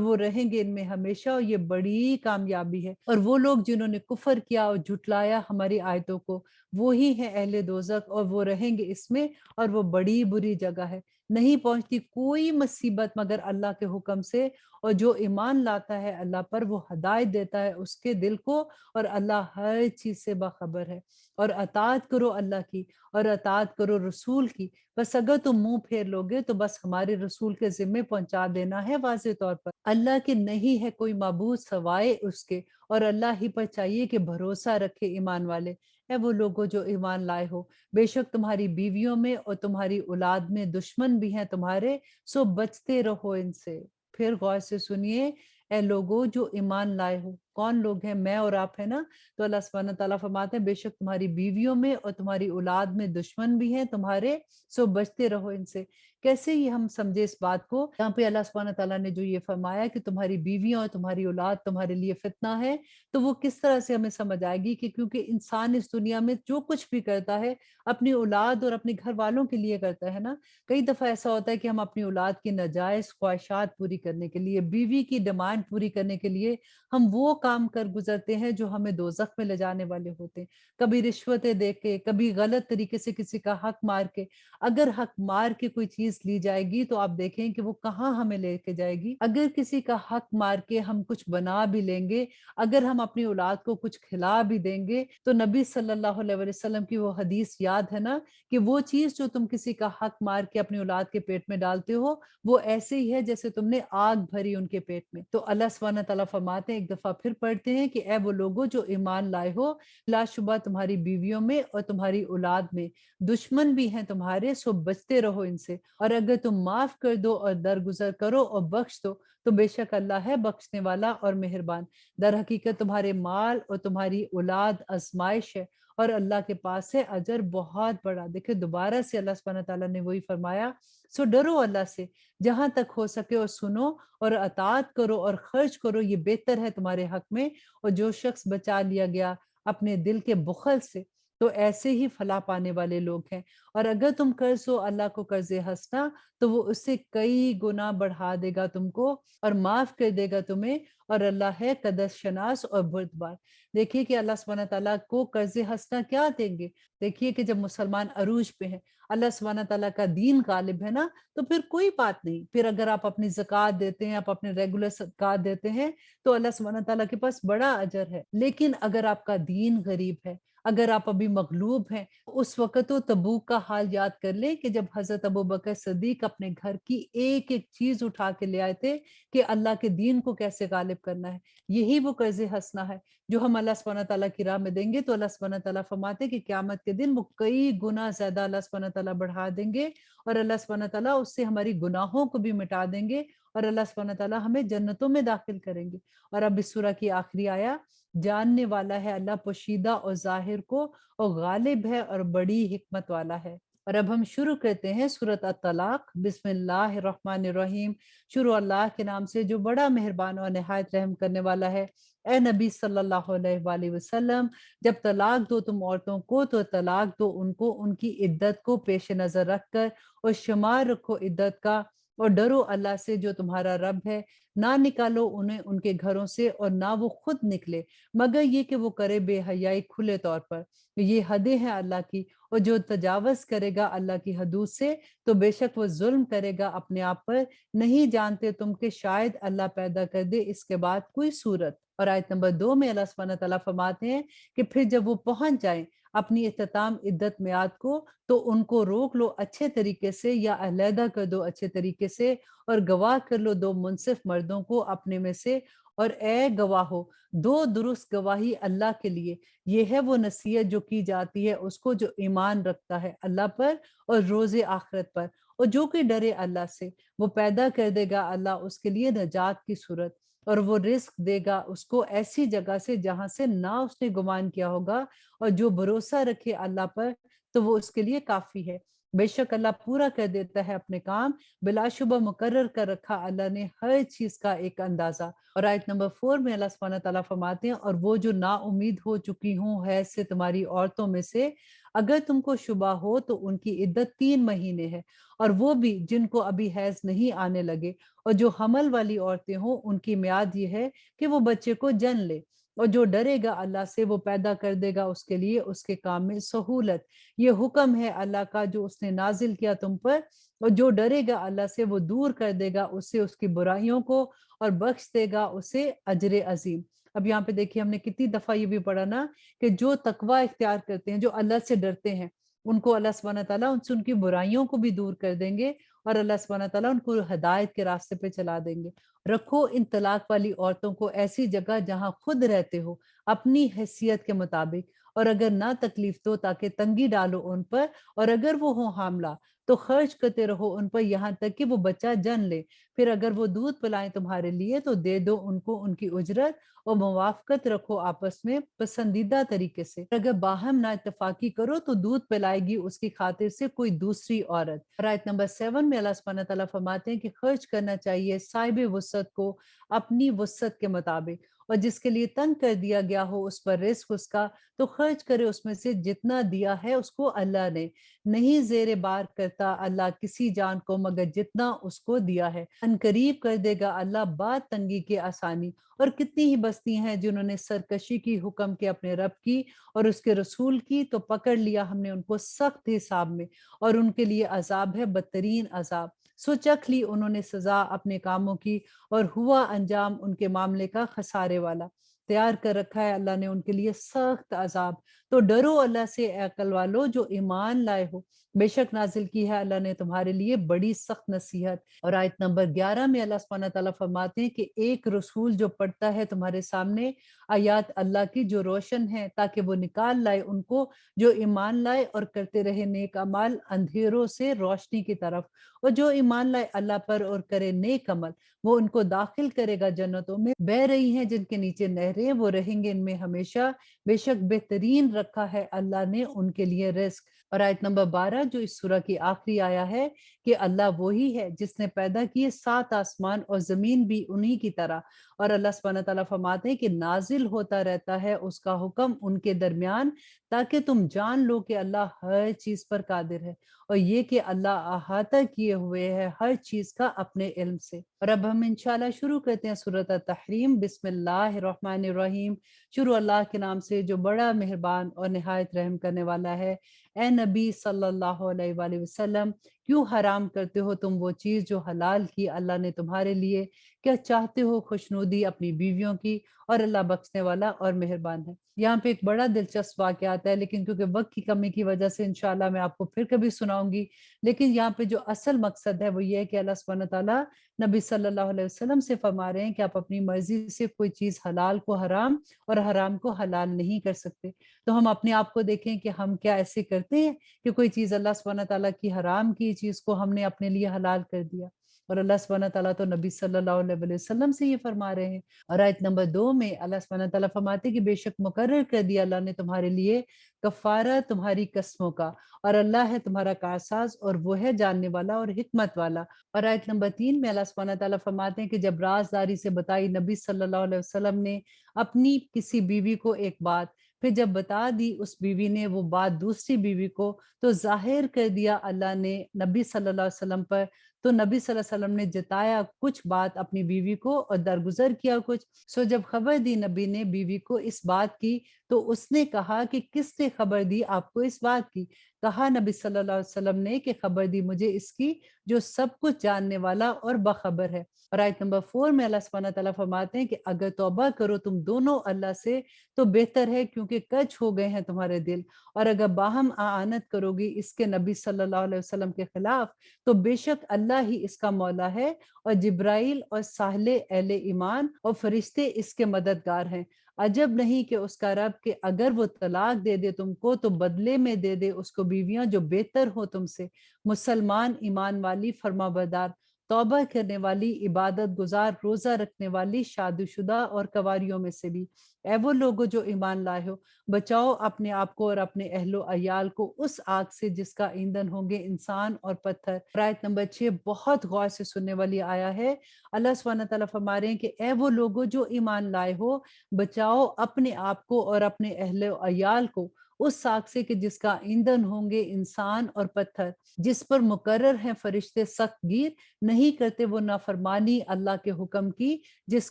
وہ رہیں گے ان میں ہمیشہ، اور یہ بڑی کامیابی ہے۔ اور وہ لوگ جنہوں نے کفر کیا اور جھٹلایا ہماری آیتوں کو، وہی ہیں اہل دوزخ، اور وہ رہیں گے اس میں، اور وہ بڑی بری جگہ ہے۔ نہیں پہنچتی کوئی مصیبت مگر اللہ کے حکم سے، اور جو ایمان لاتا ہے اللہ پر وہ ہدایت دیتا ہے اس کے دل کو، اور اللہ ہر چیز سے باخبر ہے۔ اور اطاعت کرو اللہ کی، اور اطاعت کرو رسول کی، بس اگر تم منہ پھیر لوگے تو بس ہمارے رسول کے ذمے پہنچا دینا ہے واضح طور پر۔ اللہ کے نہیں ہے کوئی معبود سوائے اس کے، اور اللہ ہی پر چاہیے کہ بھروسہ رکھے ایمان والے۔ اے وہ لوگوں جو ایمان لائے ہو، بے شک تمہاری بیویوں میں اور تمہاری اولاد میں دشمن بھی ہیں تمہارے، سو بچتے رہو ان سے۔ پھر غور سے سنیے، اے لوگوں جو ایمان لائے ہو، کون لوگ ہیں؟ میں اور آپ ہیں نا۔ تو اللہ سبحانہ تعالیٰ فرماتے ہیں بے شک تمہاری بیویوں میں اور تمہاری اولاد میں دشمن بھی ہیں تمہارے، سو بچتے رہو ان سے۔ کیسے یہ ہم سمجھے اس بات کو؟ یہاں پہ اللہ سبحانہ تعالیٰ نے جو یہ فرمایا کہ تمہاری بیویاں اور تمہاری اولاد تمہارے لیے فتنہ ہے، تو وہ کس طرح سے ہمیں سمجھ آئے گی کہ کیونکہ انسان اس دنیا میں جو کچھ بھی کرتا ہے اپنی اولاد اور اپنے گھر والوں کے لیے کرتا ہے نا۔ کئی دفعہ ایسا ہوتا ہے کہ ہم اپنی اولاد کی ناجائز خواہشات پوری کرنے کے لیے، بیوی کی ڈیمانڈ پوری کرنے کے لیے ہم وہ کام کر گزرتے ہیں جو ہمیں دوزخ میں لے جانے والے ہوتے ہیں۔ کبھی رشوتیں دے کے، کبھی غلط طریقے سے کسی کا حق مار کے۔ اگر حق مار کے کوئی چیز لی جائے گی تو آپ دیکھیں کہ وہ کہاں ہمیں لے کے جائے گی۔ اگر کسی کا حق مار کے ہم کچھ بنا بھی لیں گے، اگر ہم اپنی اولاد کو کچھ کھلا بھی دیں گے، تو نبی صلی اللہ علیہ وسلم کی وہ حدیث یاد ہے نا کہ وہ چیز جو تم کسی کا حق مار کے اپنی اولاد کے پیٹ میں ڈالتے ہو، وہ ایسے ہی ہے جیسے تم نے آگ بھری ان کے پیٹ میں۔ تو اللہ سبحانہ تعالیٰ فرماتے ہیں، ایک دفعہ پھر پڑھتے ہیں کہ اے وہ لوگوں جو ایمان لائے ہو، لا شبہ تمہاری بیویوں میں اور تمہاری اولاد میں دشمن بھی ہیں تمہارے، سو بچتے رہو ان سے۔ اور اگر تم معاف کر دو اور درگزر کرو اور بخش دو تو بے شک اللہ ہے بخشنے والا اور مہربان۔ در حقیقت تمہارے مال اور تمہاری اولاد آزمائش ہے، اور اللہ کے پاس ہے اجر بہت بڑا۔ دیکھیں دوبارہ سے اللہ سبحانہ تعالیٰ نے وہی فرمایا، سو ڈرو اللہ سے جہاں تک ہو سکے، اور سنو اور اطاعت کرو اور خرچ کرو، یہ بہتر ہے تمہارے حق میں۔ اور جو شخص بچا لیا گیا اپنے دل کے بخل سے تو ایسے ہی فلاح پانے والے لوگ ہیں۔ اور اگر تم قرض ہو اللہ کو قرض حسنہ، تو وہ اس سے کئی گنا بڑھا دے گا تم کو اور معاف کر دے گا تمہیں، اور اللہ ہے قدر شناس اور بردبار۔ دیکھیے کہ اللہ سبحانہ تعالیٰ کو قرض حسنہ کیا دیں گے۔ دیکھیے کہ جب مسلمان عروج پہ ہیں، اللہ سبحانہ تعالیٰ کا دین غالب ہے نا، تو پھر کوئی بات نہیں۔ پھر اگر آپ اپنی زکوٰۃ دیتے ہیں، آپ اپنے ریگولر صدقات دیتے ہیں، تو اللہ سبحانہ تعالیٰ کے پاس بڑا اجر ہے۔ لیکن اگر آپ کا دین غریب ہے، اگر آپ ابھی مغلوب ہیں، اس وقت تو تبوک کا حال یاد کر لیں کہ جب حضرت ابوبکر صدیق اپنے گھر کی ایک ایک چیز اٹھا کے لے آئے تھے کہ اللہ کے دین کو کیسے غالب کرنا ہے۔ یہی وہ قرض حسنہ ہے جو ہم اللہ سبحانہ تعالیٰ کی راہ میں دیں گے، تو اللہ سبحانہ تعالیٰ فرماتے ہیں کہ قیامت کے دن وہ کئی گنا زیادہ اللہ سبحانہ تعالیٰ بڑھا دیں گے، اور اللہ سبحانہ تعالیٰ اس سے ہماری گناہوں کو بھی مٹا دیں گے، اور اللہ سبحانہ تعالیٰ ہمیں جنتوں میں داخل کریں گے۔ اور اب اس سورہ کی آخری آیا، جاننے والا ہے اللہ پوشیدہ اور ظاہر کو، اور غالب ہے اور بڑی حکمت والا ہے۔ اور اب ہم شروع کرتے ہیں سورۃ الطلاق۔ بسم اللہ الرحمن الرحیم، شروع اللہ کے نام سے جو بڑا مہربان اور نہایت رحم کرنے والا ہے۔ اے نبی صلی اللہ علیہ وآلہ وسلم، جب طلاق دو تم عورتوں کو تو طلاق دو ان کو ان کی عدت کو پیش نظر رکھ کر، اور شمار رکھو عدت کا، اور ڈرو اللہ سے جو تمہارا رب ہے۔ نہ نکالو انہیں ان کے گھروں سے، اور نہ وہ خود نکلے، مگر یہ کہ وہ کرے بے حیائی کھلے طور پر۔ یہ حدیں ہیں اللہ کی، اور جو تجاوز کرے گا اللہ کی حدود سے تو بے شک وہ ظلم کرے گا اپنے آپ پر۔ نہیں جانتے تم کہ شاید اللہ پیدا کر دے اس کے بعد کوئی صورت۔ اور آیت نمبر 2 میں اللہ سبحانہ تعالیٰ فرماتے ہیں کہ پھر جب وہ پہنچ جائیں اپنی اختتام عدت میعاد کو تو ان کو روک لو اچھے طریقے سے یا علیحدہ کر دو اچھے طریقے سے، اور گواہ کر لو دو منصف مردوں کو اپنے میں سے، اور اے گواہو دو درست گواہی اللہ کے لیے۔ یہ ہے وہ نصیحت جو کی جاتی ہے اس کو جو ایمان رکھتا ہے اللہ پر اور روز آخرت پر، اور جو کہ ڈرے اللہ سے، وہ پیدا کر دے گا اللہ اس کے لیے نجات کی صورت، اور وہ رزق دے گا اس کو ایسی جگہ سے جہاں سے نہ اس نے گمان کیا ہوگا، اور جو بھروسہ رکھے اللہ پر تو وہ اس کے لیے کافی ہے۔ بے شک اللہ پورا کر دیتا ہے اپنے کام، بلا شبہ مقرر کر رکھا اللہ نے ہر چیز کا ایک اندازہ۔ اور آیت نمبر 4 میں اللہ سبحانہ تعالیٰ فرماتے ہیں، اور وہ جو نا امید ہو چکی ہوں حیض سے تمہاری عورتوں میں سے، اگر تم کو شبہ ہو تو ان کی عدت 3 مہینے ہے، اور وہ بھی جن کو ابھی حیض نہیں آنے لگے، اور جو حمل والی عورتیں ہوں ان کی میعاد یہ ہے کہ وہ بچے کو جن لے، اور جو ڈرے گا اللہ سے وہ پیدا کر دے گا اس کے لیے اس کے کام میں سہولت۔ یہ حکم ہے اللہ کا جو اس نے نازل کیا تم پر، اور جو ڈرے گا اللہ سے وہ دور کر دے گا اس سے اس کی برائیوں کو، اور بخش دے گا اسے اجر عظیم۔ اب یہاں پہ دیکھیے ہم نے کتنی دفعہ یہ بھی پڑھا نا کہ جو تقوی اختیار کرتے ہیں، جو اللہ سے ڈرتے ہیں، ان کو اللہ سبحانہ تعالیٰ ان سے ان کی برائیوں کو بھی دور کر دیں گے، اور اللہ سبحانہ تعالیٰ ان کو ہدایت کے راستے پہ چلا دیں گے۔ رکھو ان طلاق والی عورتوں کو ایسی جگہ جہاں خود رہتے ہو اپنی حیثیت کے مطابق، اور اگر نہ تکلیف دو تاکہ تنگی ڈالو ان پر، اور اگر وہ ہوں حاملہ تو خرچ کرتے رہو ان پر یہاں تک کہ وہ بچہ جن لے، پھر اگر وہ دودھ پلائیں تمہارے لیے تو دے دو ان کو ان کی اجرت، اور موافقت رکھو آپس میں پسندیدہ طریقے سے۔ اگر باہم نہ اتفاقی کرو تو دودھ پلائے گی اس کی خاطر سے کوئی دوسری عورت۔ اور آیت نمبر 7 میں اللہ سبحانہ تعالیٰ فرماتے ہیں کہ خرچ کرنا چاہیے صاحب وسعت کو اپنی وسعت کے مطابق، اور جس کے لیے تنگ کر دیا گیا ہو اس پر رزق اس کا تو خرچ کرے اس میں سے جتنا دیا ہے اس کو اللہ نے، نہیں زیر بار کرتا اللہ کسی جان کو مگر جتنا اس کو دیا ہے، ان قریب کر دے گا اللہ بات تنگی کے آسانی۔ اور کتنی ہی بستی ہیں جنہوں نے سرکشی کی حکم کے اپنے رب کی اور اس کے رسول کی، تو پکڑ لیا ہم نے ان کو سخت حساب میں، اور ان کے لیے عذاب ہے بدترین عذاب۔ سو چکھ لی انہوں نے سزا اپنے کاموں کی، اور ہوا انجام ان کے معاملے کا خسارے والا۔ تیار کر رکھا ہے اللہ نے ان کے لیے سخت عذاب۔ تو ڈرو اللہ سے اے عقل والو جو ایمان لائے ہو، بے شک نازل کی ہے اللہ نے تمہارے لیے بڑی سخت نصیحت۔ اور آیت نمبر 11 میں اللہ سبحانہ تعالیٰ فرماتے ہیں کہ ایک رسول جو پڑھتا ہے تمہارے سامنے آیات اللہ کی جو روشن ہیں، تاکہ وہ نکال لائے ان کو جو ایمان لائے اور کرتے رہے نیک اعمال اندھیروں سے روشنی کی طرف، اور جو ایمان لائے اللہ پر اور کرے نیک عمل وہ ان کو داخل کرے گا جنتوں میں بہ رہی ہیں جن کے نیچے نہریں، وہ رہیں گے ان میں ہمیشہ، بے شک بہترین رکھا ہے اللہ نے ان کے لیے رزق۔ اور آیت نمبر 12 جو اس سورہ کی آخری آیا ہے کہ اللہ وہی ہے جس نے پیدا کیے 7 آسمان اور زمین بھی انہی کی طرح، اور اللہ سبحانہ تعالیٰ فرماتے ہیں کہ نازل ہوتا رہتا ہے اس کا حکم ان کے درمیان، تاکہ تم جان لو کہ اللہ ہر چیز پر قادر ہے، اور یہ کہ اللہ احاطہ کیے ہوئے ہے ہر چیز کا اپنے علم سے۔ اور اب ہم انشاءاللہ شروع کرتے ہیں سورۃ التحریم۔ بسم اللہ الرحمن الرحیم، شروع اللہ کے نام سے جو بڑا مہربان اور نہایت رحم کرنے والا ہے۔ اے نبی صلی اللہ علیہ وآلہ وسلم، کیوں حرام کرتے ہو تم وہ چیز جو حلال کی اللہ نے تمہارے لیے؟ کیا چاہتے ہو خوشنودی اپنی بیویوں کی؟ اور اللہ بخشنے والا اور مہربان ہے۔ یہاں پہ ایک بڑا دلچسپ واقعہ آتا ہے، لیکن کیونکہ وقت کی کمی کی وجہ سے انشاءاللہ میں آپ کو پھر کبھی سناؤں گی۔ لیکن یہاں پہ جو اصل مقصد ہے وہ یہ ہے کہ اللہ سبحانہ تعالیٰ نبی صلی اللہ علیہ وسلم سے فرما رہے ہیں کہ آپ اپنی مرضی سے کوئی چیز حلال کو حرام اور حرام کو حلال نہیں کر سکتے۔ تو ہم اپنے آپ کو دیکھیں کہ ہم کیا ایسے کرتے ہیں کہ کوئی چیز اللہ سبحانہ تعالیٰ کی حرام کی چیز کو ہم نے اپنے لیے حلال کر دیا، اور اللہ سبحانہ تعالیٰ تو نبی صلی اللہ علیہ وسلم سے یہ فرما رہے ہیں۔ اور آیت نمبر 2 میں اللہ سبحانہ تعالیٰ فرماتے ہیں کہ بے شک مقرر کر دیا اللہ نے تمہارے لیے کفارہ تمہاری قسموں کا، اور اللہ ہے تمہارا کارساز اور وہ ہے جاننے والا اور حکمت والا۔ اور آیت نمبر 3 میں اللہ سبحانہ تعالیٰ فرماتے ہیں کہ جب رازداری سے بتائی نبی صلی اللہ علیہ وسلم نے اپنی کسی بیوی کو ایک بات، پھر جب بتا دی اس بیوی نے وہ بات دوسری بیوی کو، تو ظاہر کر دیا اللہ نے نبی صلی اللہ علیہ وسلم پر تو نبی صلی اللہ علیہ وسلم نے جتایا کچھ بات اپنی بیوی کو اور درگزر کیا کچھ۔ جب خبر دی نبی نے بیوی کو اس بات کی تو اس نے کہا کہ کس نے خبر دی آپ کو اس بات کی؟ کہا نبی صلی اللہ علیہ وسلم نے کہ خبر دی مجھے اس کی جو سب کچھ جاننے والا اور باخبر ہے۔ اور آیت نمبر 4 میں اللہ سبحانہ تعالیٰ فرماتے ہیں کہ اگر توبہ کرو تم دونوں اللہ سے تو بہتر ہے، کیونکہ کج ہو گئے ہیں تمہارے دل، اور اگر باہم اعانت کرو گی اس کے نبی صلی اللہ علیہ وسلم کے خلاف تو بے شک اللہ ہی اس کا مولا ہے، اور جبرائیل اور ساحل اہل ایمان اور فرشتے اس کے مددگار ہیں۔ عجب نہیں کہ اس کا رب کہ اگر وہ طلاق دے دے تم کو تو بدلے میں دے دے اس کو بیویاں جو بہتر ہو تم سے، مسلمان، ایمان والی، فرما بردار، توبہ کرنے والی، عبادت گزار، روزہ رکھنے والی، شادی شدہ اور کنواریوں میں سے بھی۔ اے وہ لوگو جو ایمان لائے ہو، بچاؤ اپنے آپ کو اور اپنے اہل و عیال کو اس آگ سے جس کا ایندھن ہوں گے انسان اور پتھر۔ آیت نمبر 6 بہت غور سے سننے والی آیا ہے۔ اللہ سبحانہ تعالیٰ فرما رہے ہیں کہ اے وہ لوگو جو ایمان لائے ہو، بچاؤ اپنے آپ کو اور اپنے اہل و عیال کو اس آگ سے کہ جس کا ایندھن ہوں گے انسان اور پتھر، جس پر مقرر ہیں فرشتے سخت گیر، نہیں کرتے وہ نافرمانی اللہ کے حکم کی جس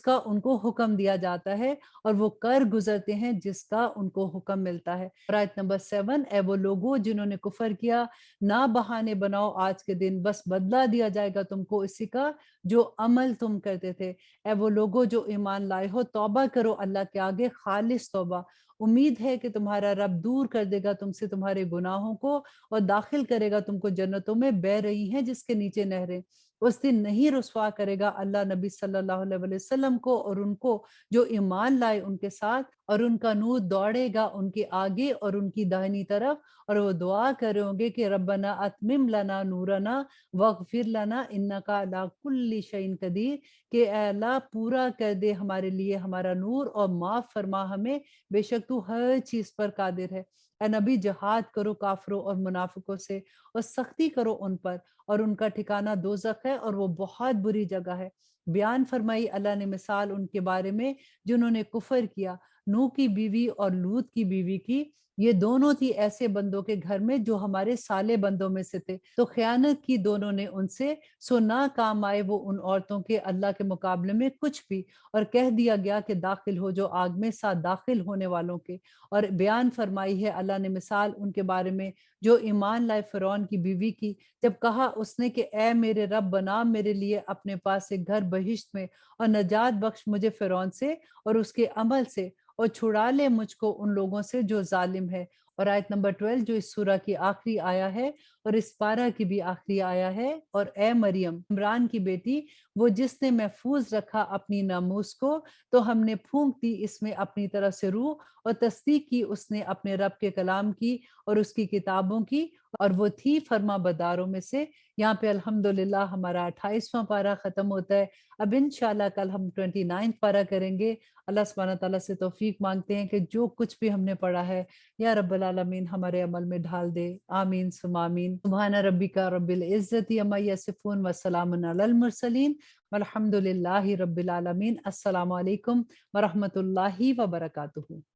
کا ان کو حکم دیا جاتا ہے، اور وہ کر گزرتے ہیں جس کا ان کو حکم ملتا ہے۔ آیت نمبر 7 اے وہ لوگوں جنہوں نے کفر کیا، نہ بہانے بناؤ آج کے دن، بس بدلہ دیا جائے گا تم کو اسی کا جو عمل تم کرتے تھے۔ اے وہ لوگوں جو ایمان لائے ہو، توبہ کرو اللہ کے آگے خالص توبہ، امید ہے کہ تمہارا رب دور کر دے گا تم سے تمہارے گناہوں کو اور داخل کرے گا تم کو جنتوں میں بہ رہی ہیں جس کے نیچے نہریں۔ اس دن نہیں رسوا کرے گا اللہ نبی صلی اللہ علیہ وسلم کو اور ان کو جو ایمان لائے ان کے ساتھ، اور ان کا نور دوڑے گا ان کے آگے اور ان کی داہنی طرف، اور وہ دعا کریں گے کہ ربنا اتمم لنا نورنا واغفر لنا انکا علی کل شیء قدیر، کہ اے اللہ پورا کر دے ہمارے لیے ہمارا نور اور معاف فرما ہمیں، بے شک تو ہر چیز پر قادر ہے۔ اے نبی جہاد کرو کافروں اور منافقوں سے اور سختی کرو ان پر، اور ان کا ٹھکانہ دوزخ ہے اور وہ بہت بری جگہ ہے۔ بیان فرمائی اللہ نے مثال ان کے بارے میں جنہوں نے کفر کیا، نوح کی بیوی اور لوط کی بیوی کی، یہ دونوں تھی ایسے بندوں کے گھر میں جو ہمارے صالح بندوں میں سے تھے، تو خیانت کی دونوں نے ان سے، سو نہ کام آئے وہ ان عورتوں کے اللہ کے مقابلے میں کچھ بھی، اور کہہ دیا گیا کہ داخل ہو جو آگ میں ساتھ داخل ہونے والوں کے۔ اور بیان فرمائی ہے اللہ نے مثال ان کے بارے میں جو ایمان لائے فرعون کی بیوی کی، جب کہا اس نے کہ اے میرے رب بنا میرے لیے اپنے پاس ایک گھر بہشت میں اور نجات بخش مجھے فرعون سے اور اس کے عمل سے، اور چھڑا لے مجھ کو ان لوگوں سے جو ظالم ہے۔ اور آیت نمبر 12 جو اس سورہ کی آخری آیا ہے اور اس پارہ کی بھی آخری آیا ہے، اور اے مریم عمران کی بیٹی، وہ جس نے محفوظ رکھا اپنی ناموس کو تو ہم نے پھونک دی اس میں اپنی طرف سے روح، اور تصدیق کی اس نے اپنے رب کے کلام کی اور اس کی کتابوں کی، اور وہ تھی فرما بداروں میں سے۔ یہاں پہ الحمدللہ ہمارا 28واں پارہ ختم ہوتا ہے۔ اب انشاءاللہ کل ہم 29 پارہ کریں گے۔ اللہ سبحانہ تعالیٰ سے توفیق مانگتے ہیں کہ جو کچھ بھی ہم نے پڑھا ہے یا رب العالمین ہمارے عمل میں ڈھال دے، آمین ثم آمین۔ سبحان ربک رب العزت عما یصفون وسلام علی المرسلین والحمد للہ رب العالمین۔ السلام علیکم ورحمۃ اللہ وبرکاتہ۔